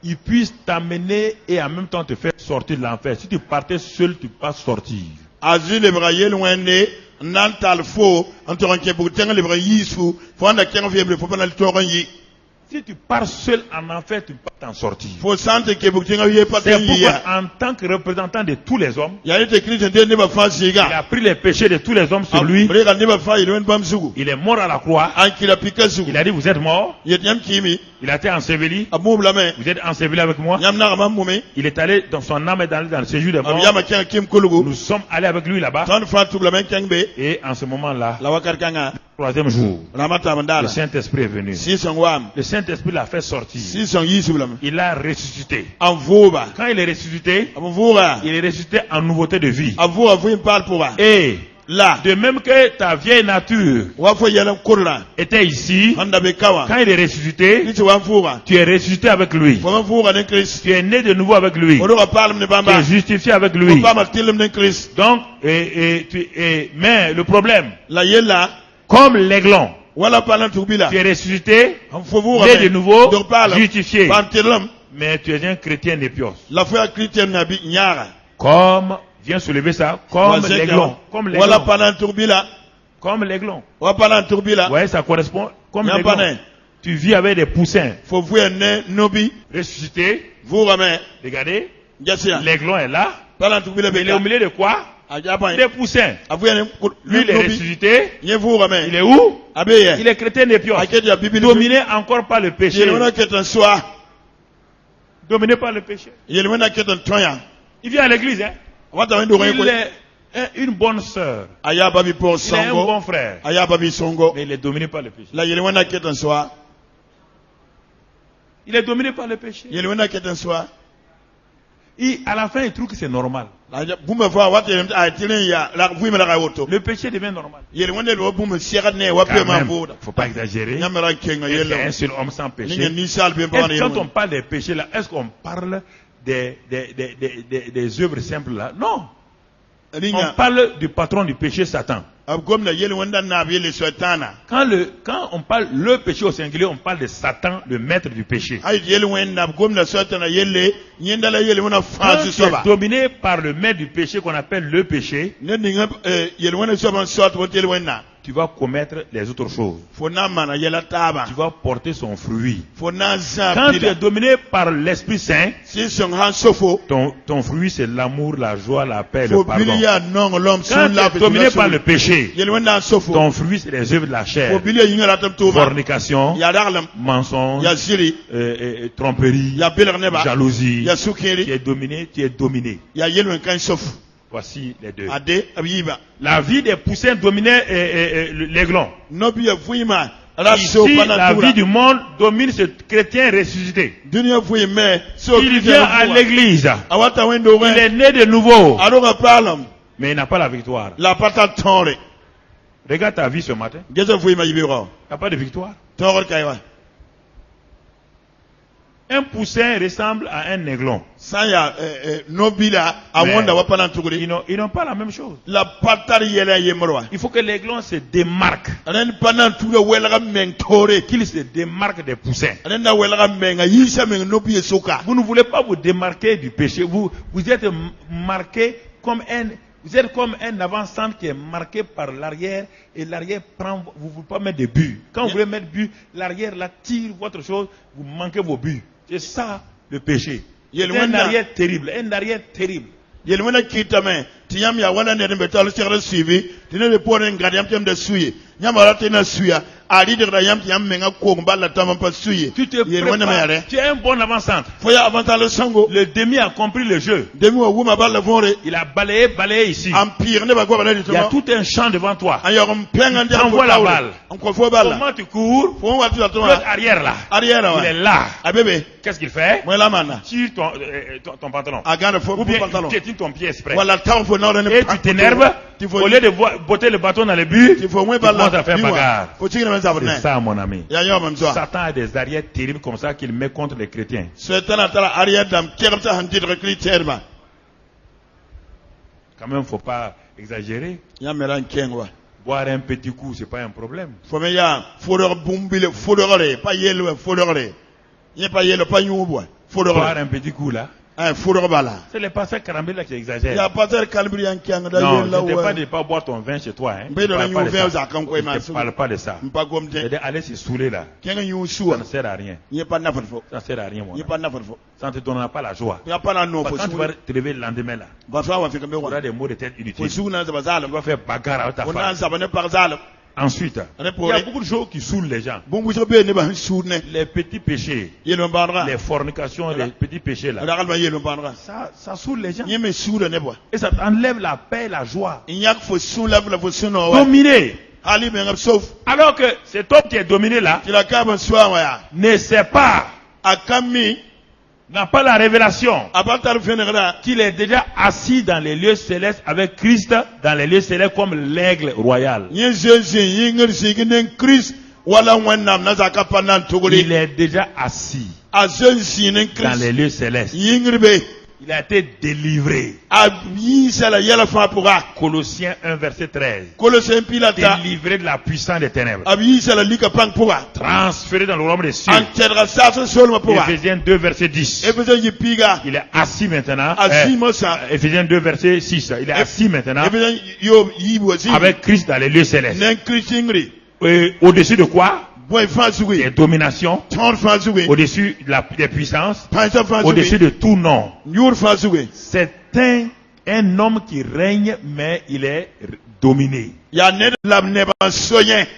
il puisse t'amener et en même temps te faire sortir de l'enfer. Si tu partais seul, tu ne peux pas sortir. Azul le brayel wende. Nantal fo. Antoran ke boutenga le brayisu. Faut anda ken fiebre. Faut pas na toran yi. Si tu pars seul en enfer, tu ne peux pas t'en sortir. Faut sante ke boutenga yé pas C'est ten yi. pourquoi en tant que représentant de tous les hommes, Il y a été Christ ne ba fa il siga. a pris les péchés de tous les hommes sur lui. Brega ne ba fa yele bam sugu. Il est mort à la croix. Anki la pikazugu. Il a dit, vous êtes mort. Yetiam kimi. Il a été enseveli. Amoub la main. Vous êtes enseveli avec moi. Nyam na ma mumé. Il est allé dans son âme et dans le séjour des morts. Yama ken kim kulugu. Nous sommes allés avec lui là-bas. Tan fa tu la main ken be. Et en ce moment-là, La wakar kanga. 3e jour, Ramata le mandala. Saint-Esprit est venu. Si son wam. Le Saint-Esprit l'a fait sortir. Si son yisu la main. Il a ressuscité. Envouba. Quand il est ressuscité, Envoura. il est ressuscité en nouveauté de vie. Avou avou il parle pour. Et Là. de même que ta vieille nature Wafo yalam kurla. était ici, Handa be kawa. quand il est ressuscité, Ni wafura. tu es ressuscité avec lui. Faut wafura ne Christ. Tu es né de nouveau avec lui. Odo parle ne Tu bamba. es justifié avec Faut lui. pas martir ne Christ. Donc, mais le problème, La yella. comme l'aiglon, Wala parlant tubila. tu es ressuscité, Faut vous né de nouveau, Donc parle. justifié. Pantelam. Mais tu es un chrétien népios. La foi chrétienne nabi nyara. Comme Viens soulever ça comme l'aiglon. Comme Wala l'aiglon. panan turbila. Comme l'aiglon. Wa panan turbila. Vous voyez, ça correspond comme Y'a l'aiglon. panan. Tu vis avec des poussins Faut voir ne nobi. ressuscités. Vous ramène. Regardez, Jasia. l'aiglon est là. Panan turbila Mais il est au beka. milieu de quoi? Ajapan. Des poussins. Avouez ne Lui, il est nobi. ressuscité. Nye vous ramène. Il est où? Abeye. Il est chrétien des pioches. Aket ya bibi. Dominé encore par le péché. Yelwana ketan soa. Dominé par le péché. Yelwana ketan toya. Il vient à l'église, hein. Wata wendo Il kwe. est une bonne sœur. Aya babi pour Il est un bon songo. frère. Aya babi songo. Mais il est dominé par le péché. La yelwana ketan soa. Il est dominé par le péché. Yelwana ketan soa. Et à la fin, il trouve que c'est normal. Vous me voyez, what a tilen ya, la vous me la auto. Le péché devient normal. Yelwana le vous me sierra ne, wa Quand pe ma même, boda. faut pas exagérer. Yamera kenga Est-ce qu'il y a un yelo. seul homme sans péché? Ninga ni sal bien Est-ce par que quand on parle des péchés là, est-ce qu'on parle des œuvres simples là? Non. On Ninga. parle du patron du péché, Satan. Comme la yelwanda na bi le sotana. Quand on parle le péché au singulier, on parle de Satan, le maître du péché. Ay yelwanda comme la sotana yelle, yenda la yelwana Quand fa tu soba. es dominé par le maître du péché qu'on appelle le péché, Ne ninga yelwana soba sot wo yelwana. tu vas commettre les autres choses. Fona mana yela taba. Tu vas porter son fruit. Fona za Quand tu es pida. dominé par l'Esprit Saint, Si son han sofo. ton fruit c'est l'amour, la joie, la paix, Fo le pardon. bilia non l'homme Quand son tu la es dominé par le péché, Yelwanda sofo. ton fruit c'est les œuvres de la Fo chair. bilia yinga la tam tuma. Fornication, Ya darlam. mensonge, Ya ziri. tromperie, Ya belarneba. jalousie. Ya Tu sukeri. es dominé, tu es dominé. Ya yelwen kan sof. Voici les deux. Ade abiba. La vie des poussins dominait l'aiglon. Nobi ya fuima. Ala so Ici, la panatura. vie du monde domine ce chrétien ressuscité. Dunia fuime. So Il vient à l'église. Awata wendo Il est wen. né de nouveau. Aroga parlam. Mais il n'a pas la victoire. La pata tonre. Regarde ta vie ce matin. Geza fuima yibiro. Il n'y a pas de victoire. Tonre kaiwa. Un poussin ressemble à un aiglon. Saya nobila awanda wapana tuguri. Ils n'ont pas la même chose. La patar yela yemroa. Il faut que l'aiglon se démarque. Anen panan tuga welaga mentore. Qu'il se démarque des poussins. Anen na welaga menga yisa meng nobi yesoka. Vous ne voulez pas vous démarquer du péché. Vous êtes marqué comme vous êtes comme un avant-centre qui est marqué par l'arrière et l'arrière prend, vous ne voulez pas mettre de but. Quand vous voulez mettre but, l'arrière là tire votre chose, vous manquez vos buts. C'est ça le péché. C'est un arrière terrible, un arrière terrible. Yelwena kitame. Tiyam ya wana ne betal chekre suivi. Tine de pore ngadiam tiam de suye. Nyamara tena suya. Ali de rayam tiam menga kongba la tampa suye. Tu te prépares. Tu es un bon avant-centre. Foya avantage le sango. Le demi a compris le jeu. Demi wa wuma bal vore. Il a balayé ici. Empire ne va quoi balayer Il y a tout un champ devant toi. Ayorum penga ndia Envoie la balle. On faut balle. Comment tu cours? Faut voir tout à L'autre arrière là. Arrière Il est là. Ah bébé. Qu'est-ce qu'il fait? Moi la mana. Tire ton pantalon. Agana faut Ou bien pantalon. tu tires ton pied exprès. Voilà tant faut non Et tu t'énerves. Au lieu de botter le bâton dans le but, tu commences à faire bagarre. C'est ça, mon ami. Satan a des arrières terribles comme ça qu'il met contre les chrétiens. Quand même, il ne faut pas exagérer. Boire un petit coup, ce n'est pas un problème. Boire un petit coup là. C'est le pasteur Karambé là qui exagère. Non, je ne te parle de pas boire ton vin chez toi. Hein. Je ne parle pas de ça. C'est-à-dire aller se saouler là. Ça ne sert à rien. Ça ne sert à rien, mon ami. Ça ne te donnera pas la joie. Quand tu vas te lever le lendemain là, tu auras des maux de tête inutiles. Tu vas faire bagarre avec ta femme. Ensuite, il y a beaucoup de choses qui saoulent les gens. Les petits péchés, les fornications, les petits péchés là. Ça saoule les gens. Et ça enlève la paix, la joie. Dominé. Alors que cet homme qui est dominé là ne sait pas, n'a pas la révélation qu'il est déjà assis dans les lieux célestes avec Christ dans les lieux célestes comme l'aigle royal. Il est déjà assis dans les lieux célestes. Il a été délivré. Colossiens 1 verset 13. Délivré de la puissance des ténèbres. Transféré dans le royaume des cieux. Éphésiens 2 verset 10. Il est assis maintenant. Éphésiens 2 verset 6. Il est assis maintenant avec Christ dans les lieux célestes. Au-dessus de quoi? Des dominations, au-dessus des puissances, au-dessus de tout nom. C'est un homme qui règne, mais il est dominé.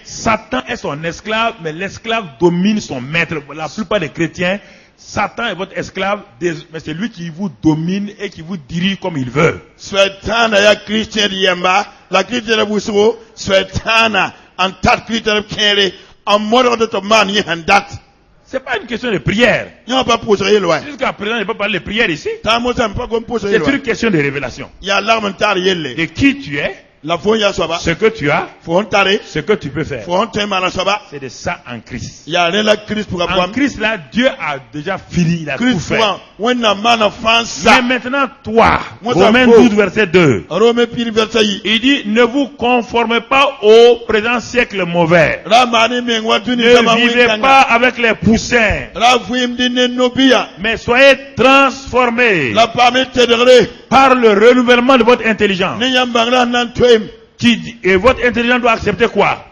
Satan est son esclave, mais l'esclave domine son maître. La plupart des chrétiens, Satan est votre esclave, mais c'est lui qui vous domine et qui vous dirige comme il veut. C'est pas une question de prière. Jusqu'à présent, il ne peut pas parler de prière ici. C'est une question de révélation. De qui tu es, ce que tu as, ce que tu peux faire. C'est de ça en Christ. En Christ, là, Dieu a déjà fini, il a tout fait. Mais maintenant, toi, Romains 12, verset 2, il dit, ne vous conformez pas au présent siècle mauvais. Ne vivez pas avec les poussins, mais soyez transformés par le renouvellement de votre intelligence. Et votre intelligence doit accepter quoi?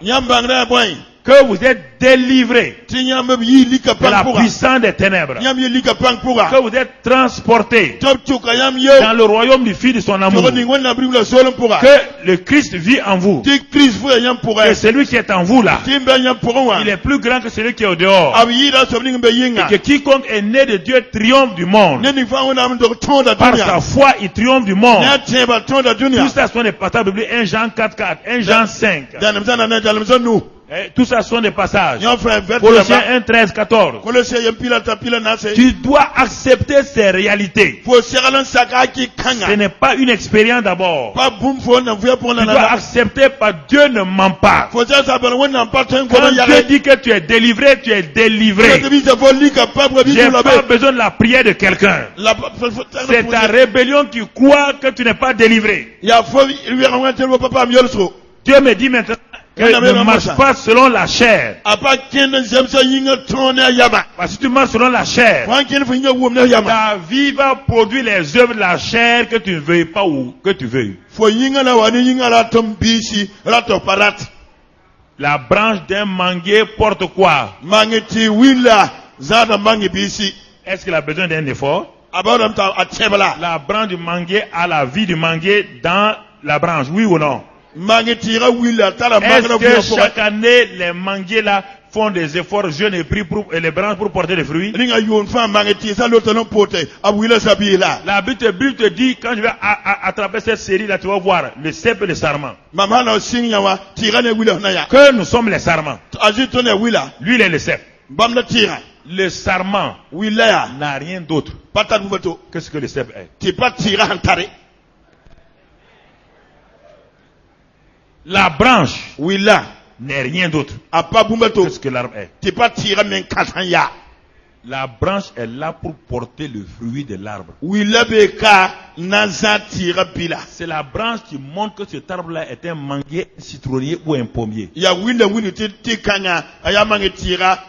Que vous êtes délivrés de la puissance des ténèbres. Que vous êtes transportés dans le royaume du Fils de son amour. Que le Christ vit en vous. Que celui qui est en vous là, il est plus grand que celui qui est au dehors. Et que quiconque est né de Dieu triomphe du monde. Par sa foi, il triomphe du monde. Tout ça sont des passages bibliques. 1 Jean 4:4, 1 Jean 5. Tout ça sont des passages. Colossiens 1, 13, 14. Tu dois accepter ces réalités. Ce n'est pas une expérience d'abord. Tu dois accepter parce que Dieu ne ment pas. Quand Dieu dit que tu es délivré, tu es délivré. J'ai pas besoin de la prière de quelqu'un. C'est ta rébellion qui croit que tu n'es pas délivré. Dieu me dit maintenant, ne marche pas selon la chair. Parce que si tu marches selon la chair, ta vie va produire les œuvres de la chair que tu ne veux pas ou que tu veux. La branche d'un manguier porte quoi? Est-ce qu'il a besoin d'un effort? La branche du manguier a la vie du manguier dans la branche, oui ou non? Est-ce que chaque année les manguiers là font des efforts jeunes et pris pour les branches pour porter des fruits? La Bible te dit, quand je vais attraper cette série là, tu vas voir le cep et le sarment. Que nous sommes les sarments. Lui il est le cep. Le sarment n'a rien d'autre que ce que le cep est. La branche n'est rien d'autre que ce que l'arbre est. La branche est là pour porter le fruit de l'arbre. C'est la branche qui montre que cet arbre-là est un manguier, un citronnier ou un pommier.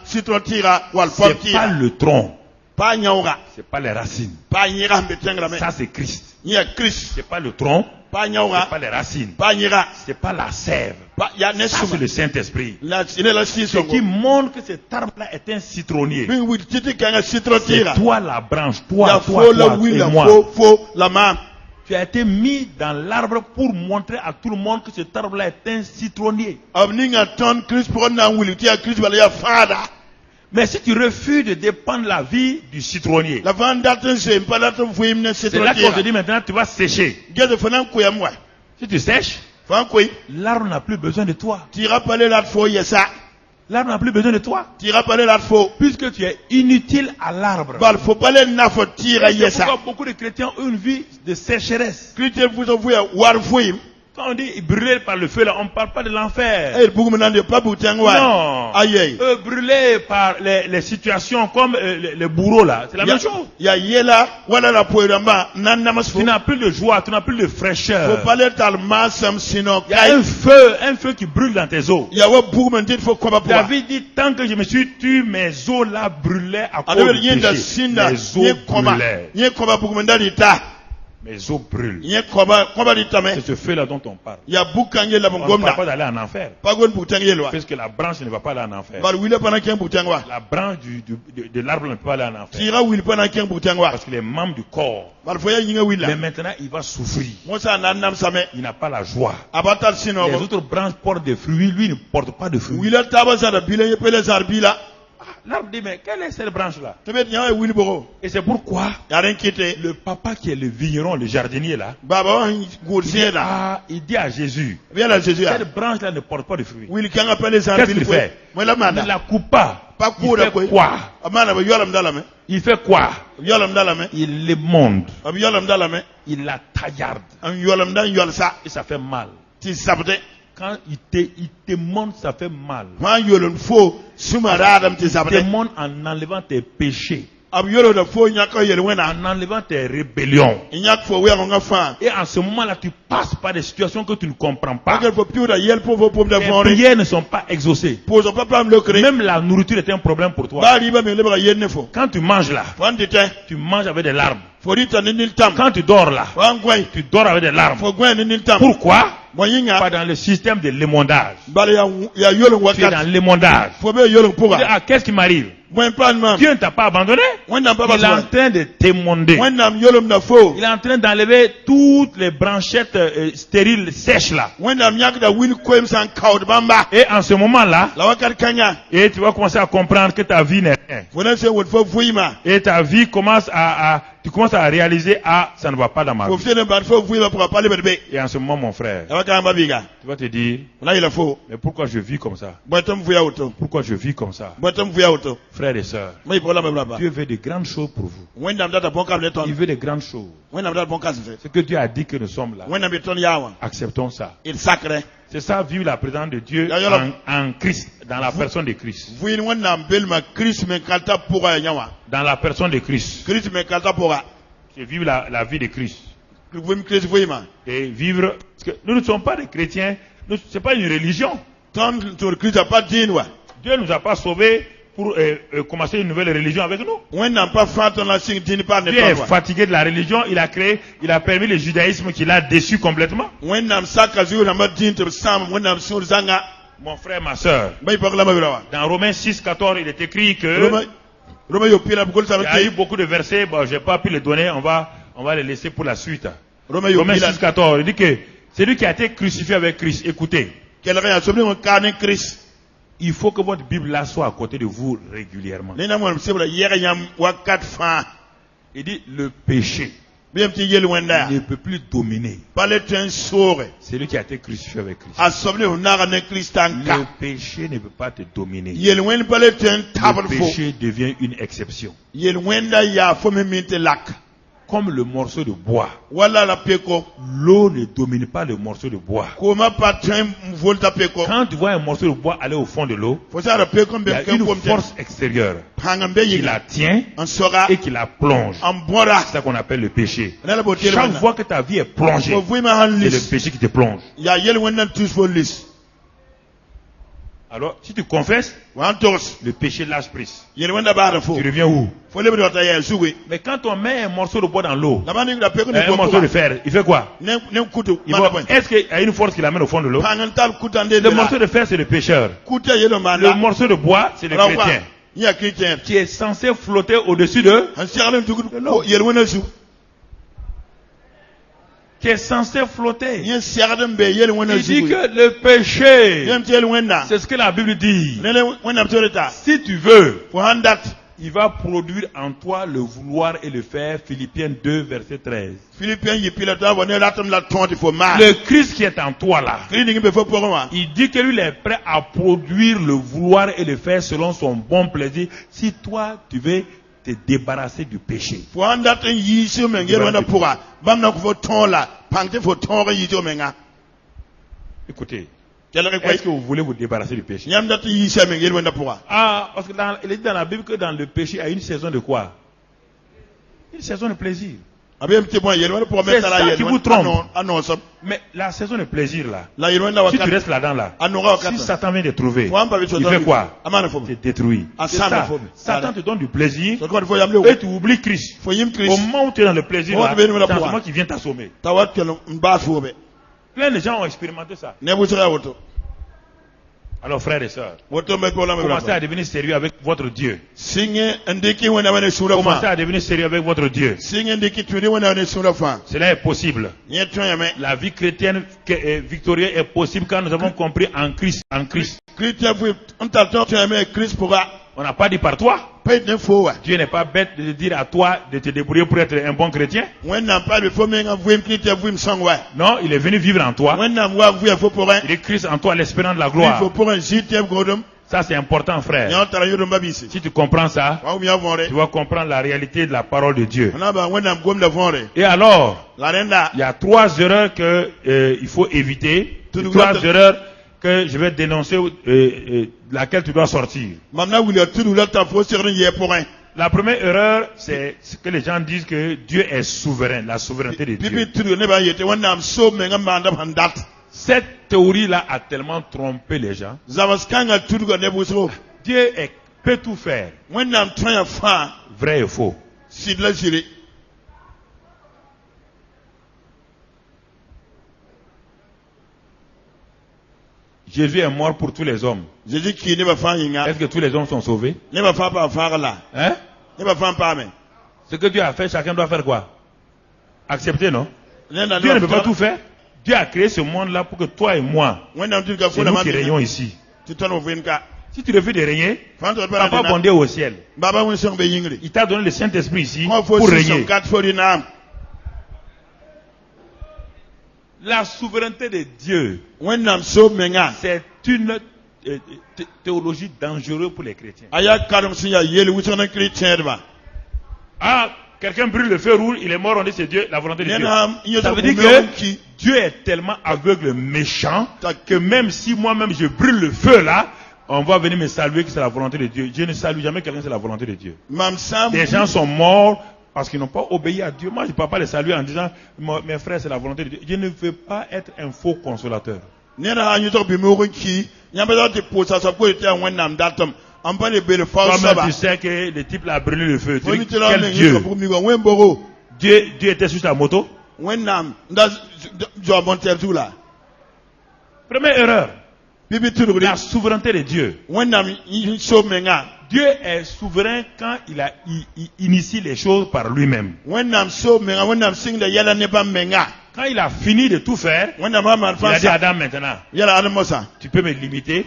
C'est pas le tronc. C'est pas les racines. Ça c'est Christ. C'est pas le tronc. C'est pas les racines. C'est pas la sève. Ça c'est le Saint-Esprit. Ce qui montre que cet arbre-là est un citronnier. C'est toi la branche. Toi et moi. Tu as été mis dans l'arbre pour montrer à tout le monde que cet arbre-là est un citronnier. Mais si tu refuses de dépendre de la vie du citronnier, c'est là qu'on te dit maintenant tu vas sécher. Si tu sèches, l'arbre n'a plus besoin de toi. L'arbre n'a plus besoin de toi. Puisque tu es inutile à l'arbre. C'est pourquoi beaucoup de chrétiens ont une vie de sécheresse. Quand on dit brûler par le feu, là, on ne parle pas de l'enfer. Non. Brûler par les situations comme les bourreaux là, c'est la même chose. Tu n'as plus de joie, tu n'as plus de fraîcheur. Il y a un feu qui brûle dans tes os. David dit, tant que je me suis tué, mes os là brûlaient à cause du péché. Mes os brûlaient. Mes os brûlent. C'est ce feu là dont on parle. On ne parle pas d'aller en enfer. Parce que la branche ne va pas aller en enfer. La branche de l'arbre ne peut pas aller en enfer. Parce qu'il est membre du corps. Mais maintenant il va souffrir. Il n'a pas la joie. Les autres branches portent des fruits, lui ne porte pas de fruits. L'arbre dit, mais quelle est cette branche-là? Et c'est pourquoi le papa qui est le vigneron, le jardinier là, il dit à Jésus, cette branche-là ne porte pas de fruits. Qu'est-ce qu'il fait? Il ne la coupe pas. Il fait quoi? Il fait quoi? Il l'émonde. Il la taillarde. Et ça fait mal. Quand il te montre, ça fait mal. Il te montre en enlevant tes péchés. En enlevant tes rébellions. Et en ce moment-là, tu passes par des situations que tu ne comprends pas. Tes prières ne sont pas exaucées. Même la nourriture est un problème pour toi. Quand tu manges là, tu manges avec des larmes. Quand tu dors là, tu dors avec des larmes. Pourquoi? Pas dans le système de l'émondage. Tu es dans l'émondage. Qu'est-ce qui m'arrive? Dieu ne t'a pas abandonné. Il est en train de t'émonder. Il est en train d'enlever toutes les branchettes stériles sèches là. Et en ce moment-là, et tu vas commencer à comprendre que ta vie n'est rien. Et ta vie commence tu commences à réaliser, ça ne va pas dans ma vie. Et en ce moment, mon frère, tu vas te dire, mais pourquoi je vis comme ça? Pourquoi je vis comme ça? Frères et sœurs, Dieu veut de grandes choses pour vous. Il veut de grandes choses. Ce que Dieu a dit que nous sommes là, acceptons ça. C'est ça, vivre la présence de Dieu en Christ, dans la personne de Christ. Dans la personne de Christ. C'est vivre la vie de Christ. Et vivre, parce que nous ne sommes pas des chrétiens, ce n'est pas une religion. Dieu ne nous a pas sauvés pour commencer une nouvelle religion avec nous. Dieu est fatigué de la religion, il a permis le judaïsme qu'il a déçu complètement. Mon frère, ma soeur, dans Romains 6,14, il est écrit que il y a eu beaucoup de versets, je n'ai pas pu les donner, on va les laisser pour la suite. Romains 6,14, il dit que c'est lui qui a été crucifié avec Christ. Écoutez. Il faut que votre Bible là soit à côté de vous régulièrement. Il dit le péché ne peut plus dominer. C'est lui qui a été crucifié avec Christ. Le péché ne peut pas te dominer. Le péché devient une exception. Comme le morceau de bois. L'eau ne domine pas le morceau de bois. Quand tu vois un morceau de bois aller au fond de l'eau, il y a une force extérieure qui la tient et qui la plonge. C'est ça qu'on appelle le péché. Chaque fois que ta vie est plongée, c'est le péché qui te plonge. Alors, si tu confesses, le péché lâche prise. Tu reviens où? Mais quand on met un morceau de bois dans l'eau, un morceau de fer, il fait quoi? Est-ce qu'il y a une force qui l'amène au fond de l'eau? Le morceau de fer, c'est le pécheur. Le morceau de bois, c'est le chrétien. Qui est censé flotter au-dessus de l'eau. Qui est censé flotter. Il dit que le péché, c'est ce que la Bible dit. Si tu veux, il va produire en toi le vouloir et le faire. Philippiens 2, verset 13. Le Christ qui est en toi là, il dit que lui est prêt à produire le vouloir et le faire selon son bon plaisir. Si toi, tu veux te débarrasser du péché. Écoutez, Quel est est-ce que vous voulez vous débarrasser du péché? Nyam dati yi same ngir wenda pourra. Ah, parce que il est dit dans la Bible que dans le péché, il y a une saison de quoi? Une saison de plaisir. Abem te bon yel wenda pour C'est mettre ça la qui yel. vous trompe. Non ça. Mais la saison de plaisir là, La yel wenda si tu wakat. restes là-dedans là, Anora si wakat. Satan vient de trouver, Faut pas il fait quoi? Amana fo. C'est détruit. Ah, C'est ça, ça. mais faut- Satan te donne du plaisir So ko fo yam le. et tu oublies Christ. Fo yim Au Christ. moment où tu es dans le plaisir Moi, là, je vais nous la c'est en ce voir. moment qui vient t'assommer. Tawat kel mba fo be. Plein de gens ont expérimenté ça. Ne bu sera woto. Alors frères et sœurs, Woto me ko la me. commencez à devenir sérieux avec votre Dieu. Singe ndeki wenda wane sura Commencez fa. à devenir sérieux avec votre Dieu. Singe ndeki tuni wenda wane sura fa. Cela est possible. Nyeto yame. La vie chrétienne victorieuse est possible quand nous avons compris en Christ. En Christ. Christian fu on t'attend tu yame Christ pourra. On n'a pas dit par toi. Paye de fo wa. Dieu n'est pas bête de te dire à toi de te débrouiller pour être un bon chrétien. Wenda pa be fo menga vuim Christian vuim sangwa. Non, il est venu vivre en toi. Wenda wa vuim fo pour un. Il est Christ en toi, l'espérance de la Il gloire. faut pour un JTM godom. Ça, c'est important, frère. Nyon tara yodo mbabisi. Si tu comprends ça, Wa mi avore. tu vas comprendre la réalité de la parole de Dieu. On a ba wenda gom da vore. Et alors, La renda. il y a 3 erreurs que il faut éviter. Tout le 3 monde- erreurs que je vais dénoncer, laquelle tu dois sortir. Mamna wuli tudu la ta fo serin ye pour un. La première erreur, c'est ce que les gens disent que Dieu est souverain, la souveraineté de Dieu. Bibi tudu ne ba yete wenda am so menga manda pandat. Cette théorie-là a tellement trompé les gens. Zavaskanga tudu go ne bu so. Dieu peut tout faire, Wenda am tran ya fa vrai et faux. sidla jiri. Jésus est mort pour tous les hommes. Jésus qui ne ba fa yinga. Est-ce que tous les hommes sont sauvés? Ne ba fa pa fa la. Hein? Ne ba fa pa me. Ce que Dieu a fait, chacun doit faire quoi? Accepter, non? Ne na Dieu ne peut pas tout faire. Dieu a créé ce monde-là pour que toi et moi, Wenda am tudu ka c'est fo na nous ma. qui régnons ici. Tu t'en ouvres ka. Si tu refuses de régner, Fanto tu n'as pas bondé au ciel. Baba won song be yingri. Il t'a donné le Saint-Esprit ici Moi faut pour si régner. son 4 fo di nam. La souveraineté de Dieu, Wenda am so menga. c'est une théologie dangereuse pour les chrétiens. Aya karam sinya yeli wusona chrétien ba. Ah, quelqu'un brûle le feu rouge, il est mort, on dit c'est Dieu, la volonté de Dieu. Nena inyo Ça so veut dire que Dieu est tellement aveugle, méchant, que même si moi-même je brûle le feu là, on va venir me saluer que c'est la volonté de Dieu. Dieu ne salue jamais quelqu'un, c'est la volonté de Dieu. Mam sam. Des gens sont morts parce qu'ils n'ont pas obéi à Dieu. Moi, je ne peux pas les saluer en disant, mes frères, c'est la volonté de Dieu. Je ne veux pas être un faux consolateur. Nena anyo to bi mo ki. Nyamba da te posa sa ko te an wenda am datum. Am pa le be le fa Toi-même, saba. tu sais que le type a brûlé le feu. Tu Faut dis, mi te la quel men Dieu? yo pour mi go wemboro. Dieu était sur sa moto. Wenda am nda jo bon tertu la. Première erreur, Bibi tudu la souveraineté de Dieu. wenda am so menga. Dieu est souverain quand il a initié les choses par lui-même. Wenda am so menga wenda am sing da yala ne ba menga. Quand il a fini de tout faire, Wenda ma man il a fa dit à sa. Adam maintenant, Yala adam mosa. tu peux me limiter,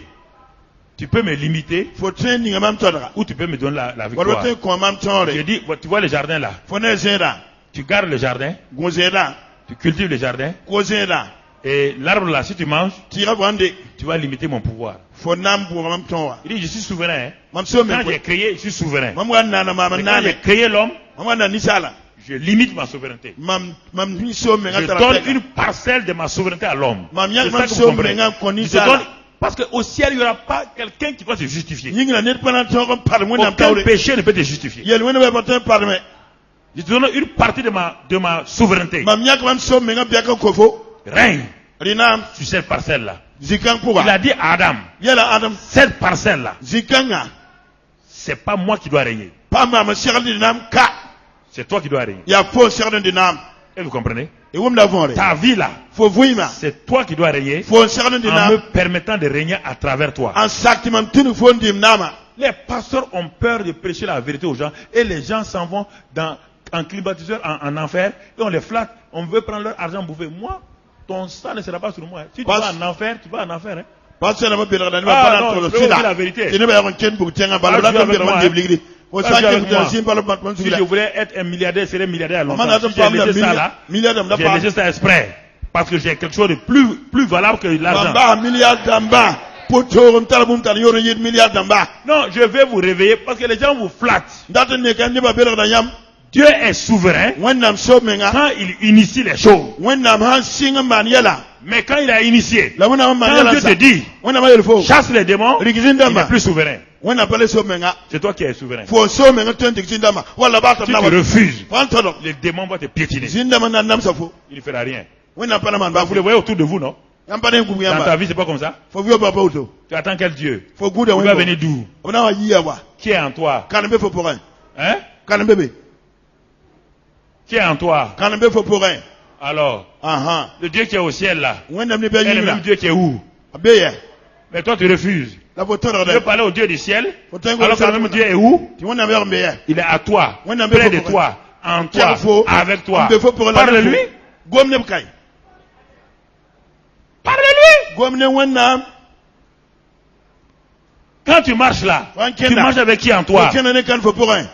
tu peux me limiter, Faut training mam todra. ou tu peux me donner la Wala victoire. te ko mam Je tore. dis, tu vois le jardin là, Faut ne zera. tu gardes le jardin, Gozera. tu cultives le jardin, Gozera. et l'arbre là, si tu manges, Tira brande. tu vas limiter mon pouvoir. Faut nam pour mam tonwa. Il dit, je suis souverain. Hein. Mam so Quand me. j'ai créé, je suis souverain. Mam wan nana mama Mais quand j'ai nane. créé l'homme, Mam wan ni sala. je limite ma souveraineté. Mam ni so menga Je tara. donne une parcelle de ma souveraineté à l'homme. Mam C'est yak ça mam que vous so comprenez. menga koni Je te donne, sala. parce qu'au ciel, il n'y aura pas quelqu'un qui va se justifier. Yingla net pana tonga par mo nam Aucun tawre. péché ne peut te justifier. Yel wena ba patin par me. Je te donne une partie de ma souveraineté. Mam yak mam so menga biaka kofo. Règne Rinam sur cette parcelle-là. zikang Il pouga. a dit à Adam, Yala adam cette parcelle-là, zikanga. c'est pas moi qui dois régner. Pa mama shirali dinam ka. C'est toi qui dois régner. Ya fo shirali dinam. Et vous comprenez? E wum da vonre. Ta vie là, Faut vuima. c'est toi qui dois régner Faut shirali en me dinam. permettant de régner à travers toi. En sakti mam tinu fo ndim nama. Les pasteurs ont peur de prêcher la vérité aux gens et les gens s'en vont en climatiseur en enfer et on les flatte. On veut prendre leur argent bouffer. Moi, ton sang ne sera pas sur moi. Si tu vas en enfer, tu vas en enfer. Hein. Passer na mabira na Ah, ba non, pana je to veux sida. dire la vérité. Tinu ba yakon ken bu tenga ba Ah, la je suis ta avec bira moi, wan hein. debligri. O Ah, je suis sakti avec bu moi. sin pa pat man Si sida. je voulais être un milliardaire, je serais milliardaire à Man longtemps. ata Si j'ai laissé ça là, milliard dam da j'ai pa. laissé ça exprès. Parce que j'ai quelque chose de plus valable que l'argent. Bamba milliard damba. Poto mtala bum tala yoro yid milliard damba. Non, je vais vous réveiller parce que les gens vous flattent. Ndata ne kan ba bira na yam. Dieu est souverain wẽnnaam sobmenga quand il initie les choses. wẽnnaam sãn sɩng n maan yɛla Mais quand il a initié, la wẽnnaam n maan quand yɛla Dieu te dit, wẽnnaam a yel fo chasse les démons, rig il zĩndãmba n'est plus souverain. wẽnnaam pa le sobmenga C'est toi qui es souverain. fo sobmenga tõe n tɩg zĩndãmba wala baa tɩ Si b tu na refuses, fa n tõdg les démons vont te piétiner. zĩndãmbã na n namsa fo Il ne fera rien. wẽnnaam pa na maan baa Vous le voyez autour de vous, non? yãmb pa ne n gub Dans ta yãmba vie, c'est pas comme ça. fo vio ba pa woto Tu attends quel Dieu? fo gũuda Il va wẽndo venir d'où? b na wa yia wa Qui est en toi? kan n be fo pʋgẽ Hein? kan n be be Qui est en toi? kan n be fo pʋgẽ Alors, ahan le Dieu qui est au ciel là, wẽnnaam ne bɩ est le yĩngra même Dieu qui est où? a be yɛ Mais toi, tu refuses. la fo Tu tõdgdɛ veux parler au Dieu du ciel, fo tõe n alors que le même Dieu est où? tɩ wẽnnaam yag n be yɛ Il est à toi, Oui, non, mais près faut de pour- toi, en toi, Tɛg fo avec toi. n be fo pʋgẽ la Parle-lui. gom ne b kae Parle-lui. gom ne wẽnnaam Quand tu marches là, Van tu Kenda. marches avec qui en fo toi? kẽna ne kan fo pʋgẽ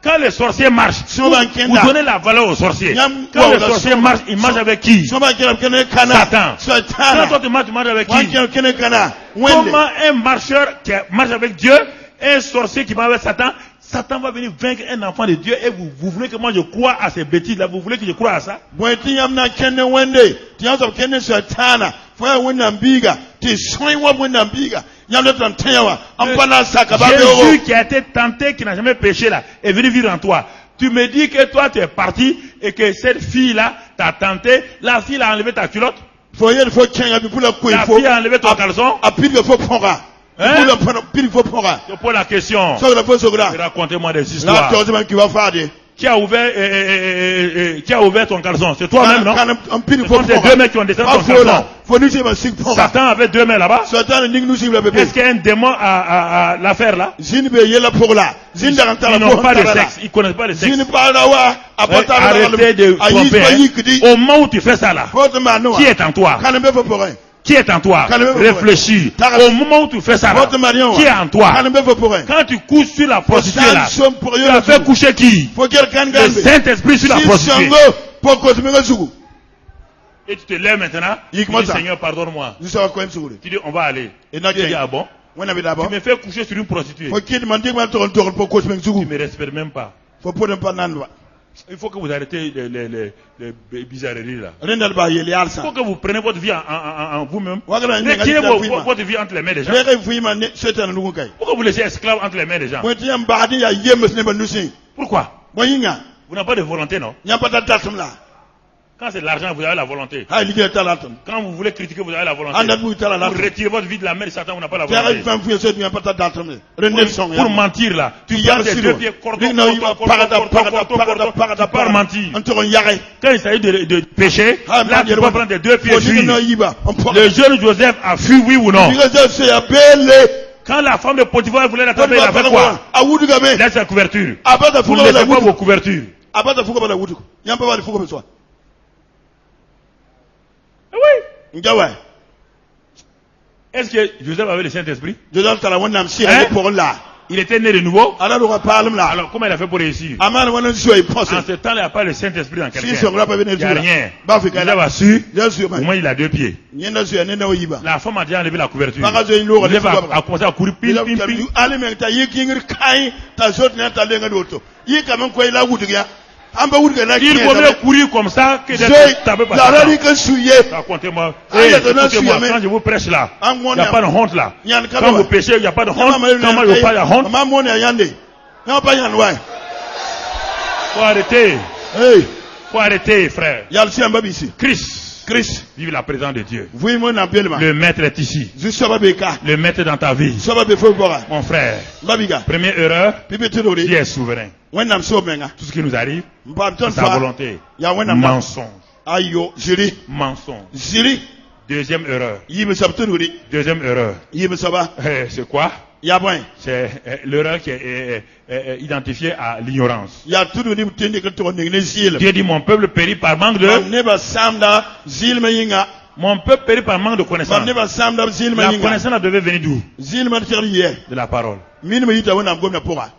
Quand les sorciers marchent, Si on va en Kenda. vous donnez la valeur aux sorciers. Yam- Quand wow, les la sorciers somme- marchent, ils marchent avec qui? sõma kẽna b kẽna ne kana Satan. Quand soatana toi tu marches avec wan qui? kẽna b kẽna kana wẽnde Comment un marcheur qui marche avec Dieu, un sorcier qui marche avec Satan, Satan va venir vaincre un enfant de Dieu et vous voulez que moi je croie à ces bêtises-là, vous voulez que je croie à ça? bõe tɩ yãmb na n kẽnd ne wẽnde tɩ yãmb soab kẽnd ne soatana fo yaa wẽnnaam biiga tɩ sõe wa wẽnnaam biiga yãmb la tɩ tẽ wa n pa na n saka ba beoogo Jésus qui a été tenté, qui n'a jamais péché là, est venu vivre en toi. Tu me dis que toi tu es parti et que cette fille-là t'a tenté, la fille a enlevé ta culotte, fo yel fo kẽnga bɩ pʋla koe la fo fille a enlevé ton caleçon. a pidga fo põga Hein? pidg fo põga Je pose la question. sogra fo sogra Racontez-moi des la histoires. tɩgsdmã kɩ wa faade Qui a ouvert ton caleçon? C'est toi-même, non? n pidg Ce fo sont ces deux mecs qui ont descendu a ton fo caleçon. la fo nu sɩma sig põga Satan avait deux mains là-bas. soatana ning nu sɩb la be be Est-ce qu'un démon a l'affaire là? zĩn be yella pʋg la zĩn dag n tara Ils n'ont pas de pʋg sexe, ils connaissent pas le sexe. zĩn paara wa a pa tar Arrêtez de a yik tromper. pa Hein. yikdi Au moment où tu fais ça là, fo tɩ maan ne wa qui est en toi? kan n be fo pʋgẽ Qui est en toi? Calmez-vous. Réfléchis. Tarab- Au moment où tu fais ça là, Votre marion, qui est en toi? kan n be fo pʋgẽ Quand tu couches sur la prostituée là, som pʋg tu as fait coucher qui? fo kell kan Le gambe Saint-Esprit sur la si prostituée. sõngo po kosmega zugu Et tu te lèves maintenant, tu Yik-moi dis ça. Seigneur pardonne-moi. zu-soaba koem sugre Tu dis on va aller. Et na Tu dis kẽ. ah bon? wẽnna bɩ Tu dabɔ me fais coucher sur une prostituée. fo kɩt man dɩk man tog n togl po kosmeng Tu zugu me respectes même pas. fo pʋd n pa nanba Il faut que vous arrêtez les bizarreries là. rẽndal baa yel Il yaalsã faut que vous preniez votre vie en vous-même. wagla Retirez nenga votre vie entre les mains des gens. rẽg vɩɩmã ne soetana nugu kae Pourquoi vous laissez esclave entre les mains des gens? bõe tɩ yãmb bagd n yaa yems nebã nusẽ Pourquoi? bõe yĩnga Vous n'avez pas de volonté, non? yãmb pa tar datem la Quand c'est l'argent, vous avez la volonté. ha ligã tara ratem Quand vous voulez critiquer, vous avez la volonté. ãnda bug tara Vous ratem retirez votre vie de la main de Satan, vous n'avez pas la tɛg volonté. fãm fʋya soet yãmb pa tar datem rẽnd neb sõng Pour mentir là, tu Tu prends gardes tes sur deux l'eau. pieds, cordon, Dès que nous, il va parada, tu pars mentir. n tog n yagɛ Quand il s'agit de pécher, Ah, là tu peux prendre tes deux pieds et fo ning na fuir. yiba n pɔg Le jeune Joseph a fui, oui ou non? Diga Joseph sey a beele Quand la femme de Potiphar voulait l'attraper, il a fait quoi? a wudugame Il laisse sa couverture. a bata Vous fuga ne bala laissez pas wudu vos couvertures. a bata fuga bala wudu yãmb pa bala fuga be soa Oui. n ja wɛ Est-ce que Joseph avait le Saint-Esprit? Joseph tara wẽnnaam sɩga Hein? ne pʋgẽ la Il était né de nouveau. a ra roga paalem la Alors comment il a fait pour réussir? a maan wãna soa y En põse ce temps, il n'y a pas le Saint-Esprit dans si quelqu'un. sõngra pa be ne Il n'y a rien. ba fɩ Joseph ka a su, ja sue au moins il a deux pieds. yẽnda soya ne na wa yiba La femme a déjà enlevé la couverture. Paka zoe loga ne Joseph fuga a commencé à courir, ping, ping, ping. ale meng t'a yik yĩngr kãe t'a zot ne t'a lenga woto yika men koy la wudg ya an ba wudg na Il vaut mieux courir comme ça que zoe d'être tapé par la Satan. rari kan suye Racontez-moi. Ah, il y a de Écoutez-moi, l'insulte, quand je vous prêche là, Ah, il mon n'y a Dieu. pas de honte là. Nyan Quand kalo vous péchez, il n'y a pas de honte. Quand moi, il n'y a pas de honte, ma mon ya yande ya pa yan wa il faut arrêter. hey Il faut arrêter, frère. yal si amba bisi Christ, Chris vive la présence de Dieu. vui mo na belma Le maître est ici. zu soba be ka Le maître dans ta vie. soba be fo bora Mon frère, babiga première erreur, pipi tudori Dieu est souverain. wennam so menga Tout ce qui nous arrive, mbam ton c'est sa volonté. ya wennam Mensonge. ayo jiri Mensonge. jiri Deuxième erreur. yibe sab tudori Deuxième erreur. yibe saba C'est quoi? ya boy C'est l'erreur qui est identifiée à l'ignorance. ya tudori tindi ka to ne zil Dieu dit mon peuple périt par manque de... neba samda zil ma yinga Mon peuple périt par manque de connaissance. neba samda zil ma La yinga connaissance elle devait venir d'où? zil ma teriye De la parole. min ma yita wonnam gomna pora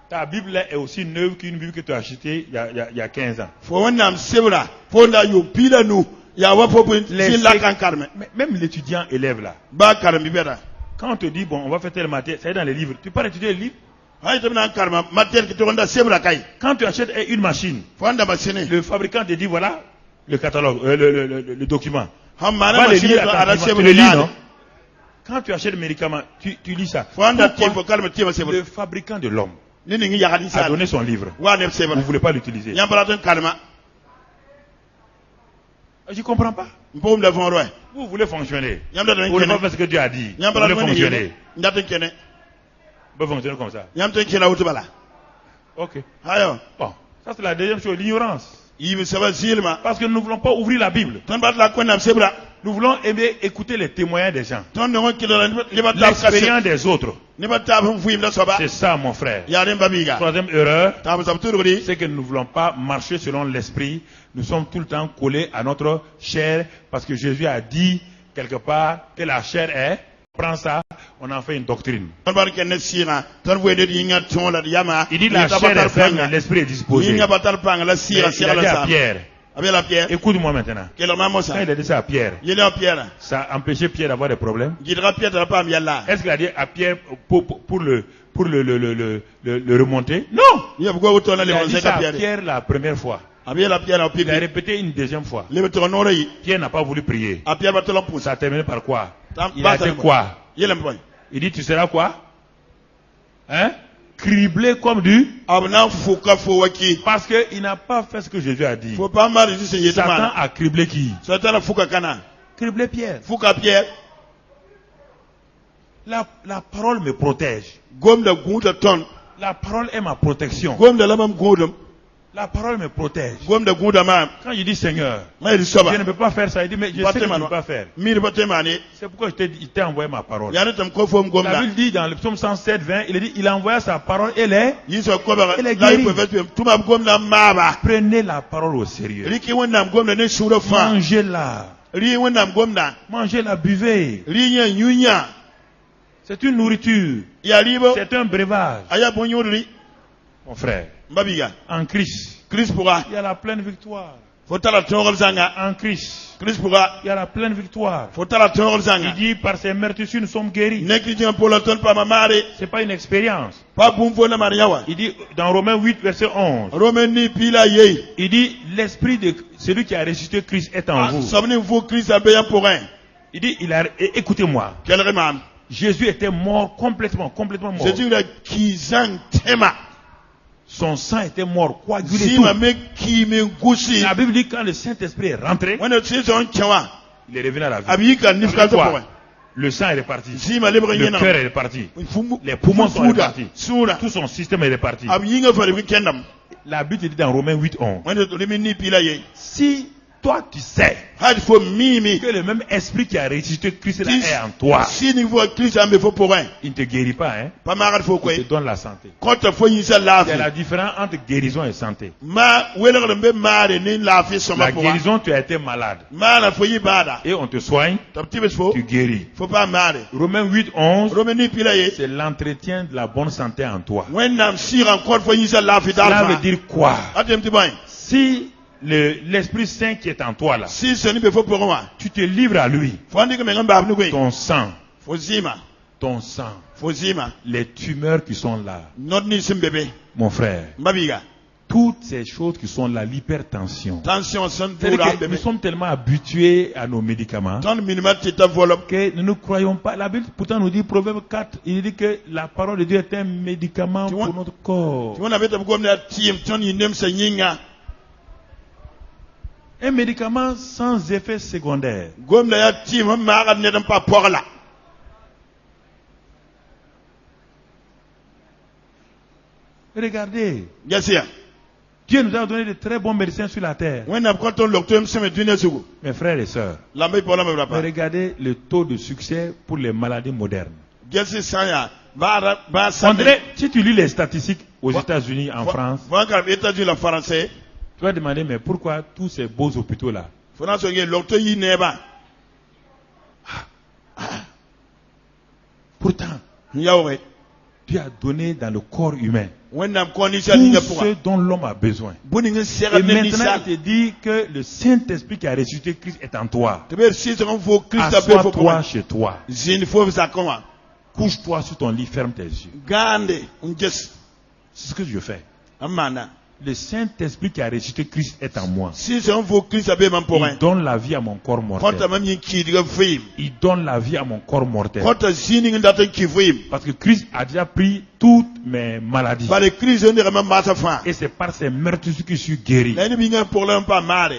Ta Bible là est aussi neuve qu'une Bible que tu as achetée il y a 15 ans. fo wonnam sebra fo nda yo pila nu ya wa fo pun Les zil la kan karme Mais même l'étudiant élève là, ba karme bibera quand on te dit bon on va faire tel matière, c'est dans les livres. Tu peux pas étudier les livres? Hay to nan karma matel ki to gonda sebra kay. Quand tu achètes une machine, Fanda machine. le fabricant te dit voilà le catalogue, le document. Ham Va mana le machine lire to à ta ara prima- tu sebra le lis, nan. non? Quand tu achètes le médicament, tu lis ça. Fanda Pourquoi ti fo kalma ti ma sebra. le fabricant de l'homme Ni ngi yakati a sa. donné son livre. Wa ne Vous sebra. ne voulez pas l'utiliser. Nyambara ton kalma. Je ne comprends pas. Mpom da fon roy. Vous voulez fonctionner. Nyambara Vous ton voulez pas kene. faire ce que Dieu a dit. Vous Nyambara voulez ton fonctionner. kene. Ndata kene. Vous pouvez fonctionner comme ça. Nyam ton kene wutu bala. Ok. Hayo. Bon, ça c'est la deuxième chose, l'ignorance. Yibi saba zilma. Parce que nous ne voulons pas ouvrir la Bible. Ton bat la kona sebra. Nous voulons aimer écouter les témoignages des gens. Ton no kilo la ni ba ta kasi. L'expérience des autres. Ni ba ta fum fuim da soba. C'est ça, mon frère. Ya den babiga. Troisième erreur, Ta ba sabtu rudi. c'est que nous ne voulons pas marcher selon l'esprit. Nous sommes tout le temps collés à notre chair parce que Jésus a dit quelque part que la chair est. On prend ça, on en fait une doctrine. Ton bar kene sira. Ton voye de yinga ton la yama. Il dit la chair est faible, mais l'esprit est disposé. Yinga batal pang la Mais sira il sira a dit la à sa. Pierre, Avec la pierre. écoute-moi maintenant. Quel homme Quand ça? il a dit ça à Pierre, Il est en pierre. ça a empêché Pierre d'avoir des problèmes. Guidera pierre de la pam yalla. Est-ce qu'il a dit à Pierre pour le remonter? Non! Il y a beaucoup de temps Il a les dit conseils ça à à pierre. Pierre la première fois. Avec la pierre en Il a pied. répété une deuxième fois. Les beton oreille. Pierre n'a pas voulu prier. À pierre batal en pouce. Ça a terminé par quoi? Tam- Il a bata- dit quoi? Il est bon. Il dit tu seras quoi? Hein? Criblé comme du... Abna fouka fouaki. Parce qu'il n'a pas fait ce que Jésus a dit. Faut pas mal ici c'est Satan yétama. a criblé qui? Satan a fouka kana. Criblé Pierre. Fouka pierre. La parole me protège. Gom de gouda ton. La parole est ma protection. Gom de la même goudum. La parole me protège. Gom de gouda mam. Quand il dit Seigneur, Mais il soba. je ne peux pas faire ça. Il dit mais je sais que je ne peux pas faire. Mir batemani. C'est pourquoi il t'a envoyé ma parole. Yana tam ko fom gom La da. Bible dit dans le psaume 107, 20, il dit il a envoyé sa parole et les Yiso ko ba. Il est La guéri. il peut faire tout ma gom na maba. prenez la parole au sérieux. Riki wonam gom na ne shura fa. Mangez-la. Ri wonam gom na. Mangez-la, buvez. Ri nya nyunya. C'est une nourriture. Ya ribo. C'est un breuvage. Aya bonyuri. Mon frère, Mbabiga. en Christ, Christ pourra. il y a la pleine victoire. Faut la tongol zanga. En Christ, Christ pourra. il y a la pleine victoire. Faut la tongol Il zanga. dit par ses meurtrissures nous sommes guéris. Neki tiens pour la ton pa mamare. C'est pas une expérience. Pa bumfo na mariawa. Il dit dans Romains 8, verset 11, Romeni pila ye. il dit l'esprit de celui qui a ressuscité Christ est en vous. Somni vous Christ a payé pour un. Il dit, écoutez-moi, Quel remam. Jésus était mort complètement mort. Jésus la kizang tema. Son sang était mort, coagulé. Si Tout. ma me ki me gusi. La Bible dit quand le Saint-Esprit est rentré, When the season chawa. il est revenu à la vie. Abika Ça veut nifka dire quoi? pour un. Le sang est reparti. Si ma libre Le yena. cœur est reparti. Les poumons sont Souda. repartis. Souda. Tout son système est reparti. Abinga fa de kendam. La Bible dit dans Romains 8, 11, When the remeni pila ye. si toi tu sais Had for mimi. que le même esprit qui a ressuscité Christ là est en toi, Si ni vous Christ a me faut pour un. il ne te guérit pas, hein? Pas marade faut quoi. Il te donne la santé. Quand tu faut yinsa la C'est la différence entre guérison et santé. Ma wele rembe mare ni la fi soma La pour un. guérison, tu as été malade. Ma la faut y bada. Et on te soigne, Taptibes faut. tu guéris. Faut pas mare. Romains 8, 11, Romeni pila ye. c'est l'entretien de la bonne santé en toi. When nam sir encore faut yinsa la fi Cela veut dalfa. dire quoi? Atem ti boy. Si l'Esprit Saint qui est en toi là, Si ce n'est pas faut pour moi. tu te livres à lui, Faut dire que me ngamba abnu kwe. ton sang, Faut zima. Faut zima. les tumeurs qui sont là, Not ni sim bébé. mon frère, Mbabiga. toutes ces choses qui sont là, l'hypertension. Tension son pour C'est-à-dire la que bébé. nous sommes tellement habitués à nos médicaments Ton minimum tita volop. que nous ne croyons pas. La Bible pourtant nous dit, Proverbe 4, il dit que la parole de Dieu est un médicament Tu vois- pour notre corps. Tu vois na beta comme na team ton yinem sa nyinga. Un médicament sans effet secondaire. Gom na ya team ma ga ne dan pa porla. Regardez, Gasia. Dieu nous a donné de très bons médecins sur la terre. When na quand on docteur me me dune sugu. Mes frères et sœurs, La me pour la me mais pas. regardez le taux de succès pour les maladies modernes. Gasi saya. Ba On sa. dirait, si tu lis les statistiques aux États-Unis, en France, Voilà quand États-Unis la français. tu vas demander, mais pourquoi tous ces beaux hôpitaux là? Faut na so nge docteur yi neba. Pourtant, Yawe. Dieu a donné dans le corps humain When nam condition ninga tout pour. ce dont l'homme a besoin. Buni nge sera Et ne maintenant, misa. il te dit que le Saint-Esprit qui a ressuscité Christ est en toi. Te ber si se faut Christ a fait faut Assois-toi pour. chez toi. Zine faut ça comment. Couche-toi sur ton lit, ferme tes yeux. Gande, unjes. C'est ce que je fais. Amana. Le Saint-Esprit qui a ressuscité Christ est en moi. Si c'est un faux Christ abe man pour Il donne la vie à mon corps Quand mortel. même qui diga fim. Il donne la vie à mon corps mortel. Quand zining ndata qui fim. Parce que Christ a déjà pris toutes mes maladies. Par le Christ on dirait même masa fin. Et c'est par ses meurtrissures que je suis guéri. L'année binga pour l'un pas marre.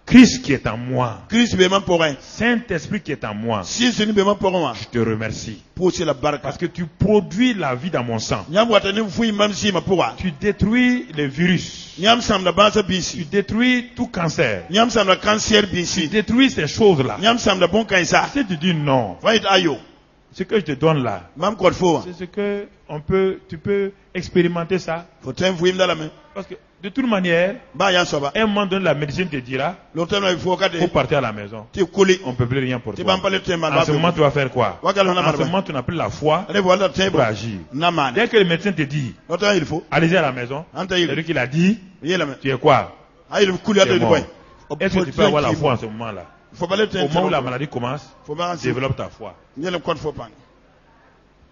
Christ qui est en moi. Christ be man pour un. Saint-Esprit qui est en moi. Si ce n'est be man pour moi. Je te remercie. Pour c'est la barque. Parce que tu produis la vie dans mon sang. Nyam watane fui même si ma pour. Tu détruis les virus. Nyam sam na bansa Tu bisi. détruis tout cancer. Nyam sam na cancer Tu bisi. détruis ces choses-là. Nyam sam na bon cancer. Si tu dis non, Va it ayo. ce que je te donne là, Mam quoi faut. c'est ce que tu peux expérimenter ça. Faut t'en fouiller dans la main. Parce que de toute manière, Ba yan soba. un moment donné, la médecine te dira, L'autre il faut faut que partir à la maison. tu coules. On ne peut plus rien pour Tu toi. vas pas le thème En ce moment, tu vas faire quoi? En Wakalo na ce marba. moment, tu n'as plus la foi Allez voir le thème. pour agir. Naman. Dès que le médecin te dit, L'autre il faut. allez-y à la maison, Anta c'est il. lui qui l'a dit, Il la main. tu es quoi? Ah il coule à Tu es deux mort. points. Est-ce que tu peux avoir la foi en ce moment-là? Faut pas le Au thème. moment où la maladie commence, Faut pas développe ta foi. Il y a le code faut pas.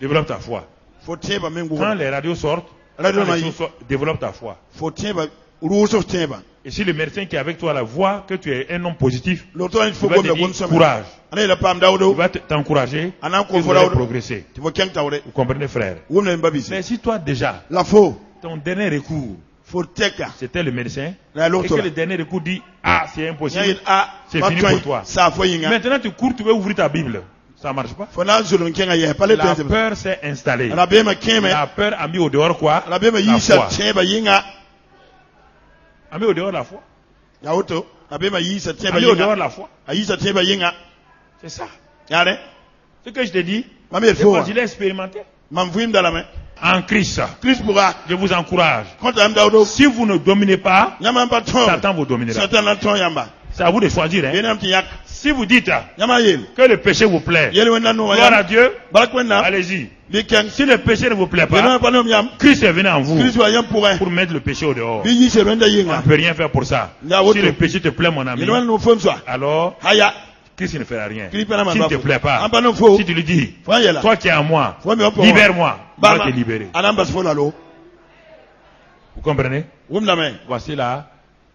Développe ta foi. Faut thème ba mengo. Quand les radios sortent, Radio quand les Maï. choses sortent, développe ta foi. Faut thème ba rouge thème ba. Et si le médecin qui est avec toi la voit que tu es un homme positif, L'autre il il faut va comme te le bon dire semaine. courage. Allez la pam Il daudo. va t'encourager. Anan Tu ko vas faut progresser. Tu vois qu'un taure. Vous comprenez, frère? Ou même babisi. Mais si toi déjà, La faux. ton dernier recours, Faut teka. c'était le médecin, La et l'autre. que le dernier recours dit, ah, c'est impossible, Il a c'est fini pour toi. Ça faut yinga. Maintenant tu cours, tu veux ouvrir ta Bible. Ça ne marche pas. Faut na zulun kenga ye pas le La thème. peur s'est installée. La be ma keme. La peur a mis au dehors quoi? La be ma La yisa foi. thème ba yinga. A mis au dehors la foi. Ya auto. La be ma yisa thème A ba mis au dehors yinga. la foi. A yisa thème ba yinga. C'est ça. Yare. Ce que je te dis, Ma mère c'est faut. parce que je l'ai expérimenté. Mam fouim dans la main. En Christ, Christ pourra. je vous encourage. Quand am daudo. Si vous ne dominez pas, Nyama pas ton. Satan vous dominera. Satan la ton yamba. C'est à vous de choisir. Hein. Yenam ti yak. Si vous dites Nyama yel. que le péché vous plaît, Yel wena no gloire à ya. Dieu, Balakwenna. allez-y. Likan. Si le péché ne vous plaît Yenam pas, pas nom yam. Christ est venu en vous Christ wa yam pour un. pour mettre le péché au dehors. Bi yi se benda On ne yinga. peut rien faire pour ça. Ya Si woto. le péché te plaît, mon ami, Yenam no fom so. alors Haya. Christ ne fera rien. Christ pas na S'il ne te plaît pas, Amba no fo. si tu lui dis, Faut yela. toi qui es en moi, Faut me pour. libère-moi, il va Bama. te libérer. Anamba fo la lo. Vous comprenez? Wum la main. Voici là,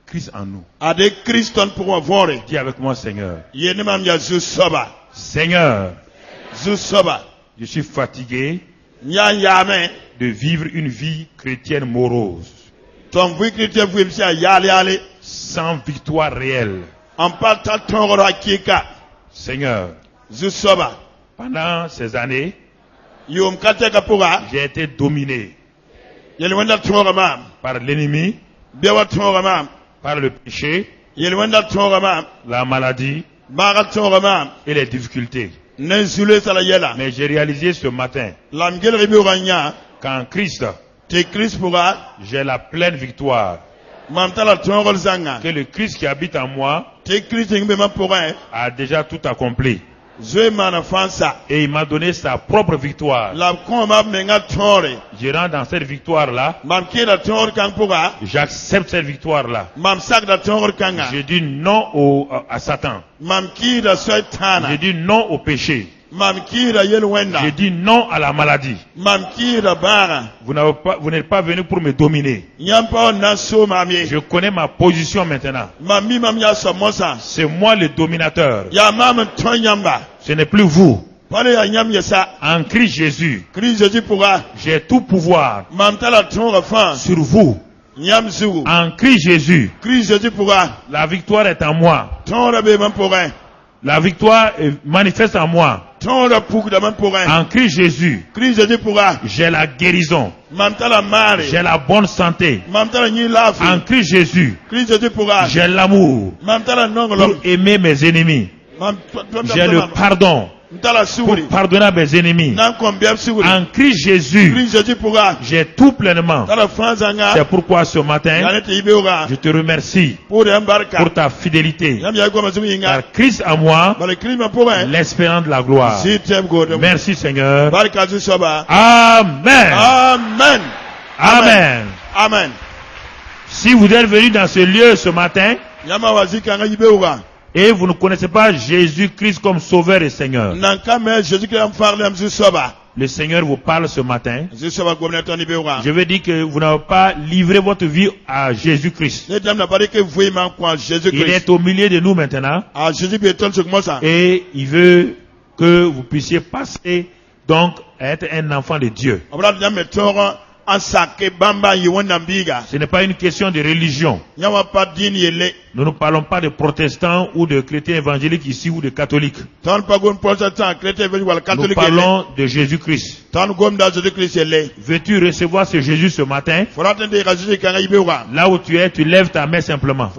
Christ en nous. Ade Christon pour voir. Dis avec moi, Seigneur. Yenemam ya zu soba. Seigneur, Zu soba. je suis fatigué Nya yame. de vivre une vie chrétienne morose, Ton vui chrétien vui msia yale yale. sans victoire réelle. En partant ton roi kika. Seigneur, Zu soba. pendant ces années, Yom kate kapura. j'ai été dominé Yelwenda ton ramam. par l'ennemi, Bewa ton ramam. par le péché, Yelwenda ton ramam. la maladie Mara ton ramam. et les difficultés. Nenzule sala yela. Mais j'ai réalisé ce matin Lamgel riburanya. qu'en Christ, Te Christ pourra. j'ai la pleine victoire. Mamtala ton rol zanga. Que le Christ qui habite en moi Te Christ ngbe ma pourra. a déjà tout accompli. Zwe mana fansa. Et il m'a donné sa propre victoire. La kon ma menga tore. Je rentre dans cette victoire-là. Mam kira ton kan pourra. J'accepte cette victoire-là. Mam sak da ton kanga. Je dis non à Satan. Mam kira soitana. Je dis non au péché. Mam kira yelwenda. Je dis non à la maladie. Mam kira bara. Vous n'êtes pas venu pour me dominer. Nyampa na so mamie. Je connais ma position maintenant. Mami mam ya samosa. C'est moi le dominateur. Ya mam ton yamba. Ce n'est plus vous. Pare ya nyam yesa. En Christ Jésus, Christ Jésus pourra. j'ai tout pouvoir Mam tala ton refan. sur vous. Nyam zugu. En Christ Jésus, Christ Jésus pourra. la victoire est en moi. Ton rabe mam pourra. La victoire est manifeste en moi. Ton rapouk da mam pourra. En Christ Jésus, Christ Jésus pourra. j'ai la guérison. Mam tala mare. J'ai la bonne santé. Mam tala nyi lafi. En Christ Jésus, Christ Jésus pourra. j'ai l'amour Mam tala pour nongolo. aimer mes ennemis. Mam J'ai le pardon tala pour suguri. pardonner à mes ennemis. Nan kombia suguri. En Christ Jésus, Christ Jésus pourra. j'ai tout pleinement. Tala franzanga. C'est pourquoi ce matin, Yanete ibeura. je te remercie Pour embarka. pour ta fidélité. Yam ya goma zugu yinga. Car Christ en moi, Bale Christ ma pourra. l'espérance de la gloire. Si tem godem. Merci Seigneur. Barka zu soba. Amen. Amen. Amen. Amen. Si vous êtes venus dans ce lieu ce matin, Yama wazika nga ibeura. Et vous ne connaissez pas Jésus-Christ comme Sauveur et Seigneur. Le Seigneur vous parle ce matin. Je veux dire que vous n'avez pas livré votre vie à Jésus-Christ. Il est au milieu de nous maintenant. Et il veut que vous puissiez passer donc à être un enfant de Dieu. Ce n'est pas une question de religion. Nous ne parlons pas de protestants ou de chrétiens évangéliques ici ou de catholiques. Nous parlons de Jésus-Christ. Veux-tu recevoir ce Jésus ce matin? Là où tu es, tu lèves ta main simplement.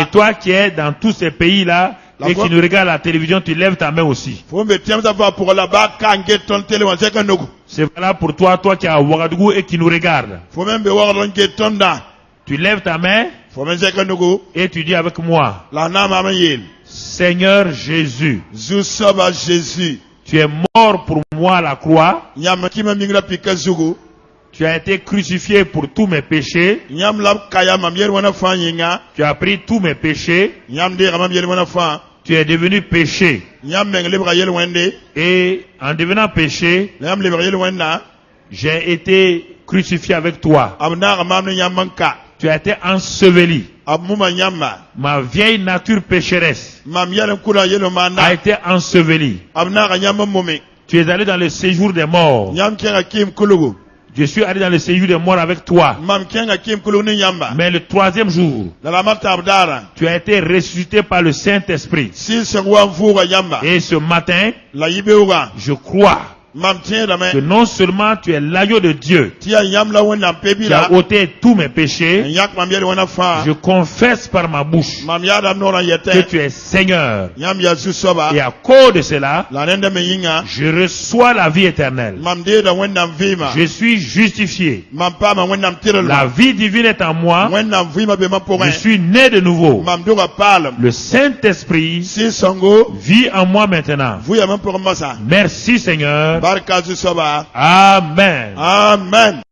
Et toi qui es dans tous ces pays-là, et qui nous regarde la télévision, tu lèves ta main aussi. C'est valable pour toi, toi qui es à Ouagadougou et qui nous regarde. Tu lèves ta main et tu dis avec moi, Seigneur Jésus, tu es mort pour moi à la croix. Tu as été crucifié pour tous mes péchés. Tu as pris tous mes péchés. Tu es devenu péché. Et en devenant péché, j'ai été crucifié avec toi. Tu as été enseveli. Ma vieille nature pécheresse a été ensevelie. Tu es allé dans le séjour des morts. Je suis allé dans le séjour des morts avec toi. Mais le troisième jour, tu as été ressuscité par le Saint-Esprit. Et ce matin, je crois que non seulement tu es l'agneau de Dieu, tu as ôté tous mes péchés, je confesse par ma bouche que tu es Seigneur. Et à cause de cela, je reçois la vie éternelle. Je suis justifié. La vie divine est en moi. Je suis né de nouveau. Le Saint-Esprit vit en moi maintenant. Merci Seigneur. Amen. Amen.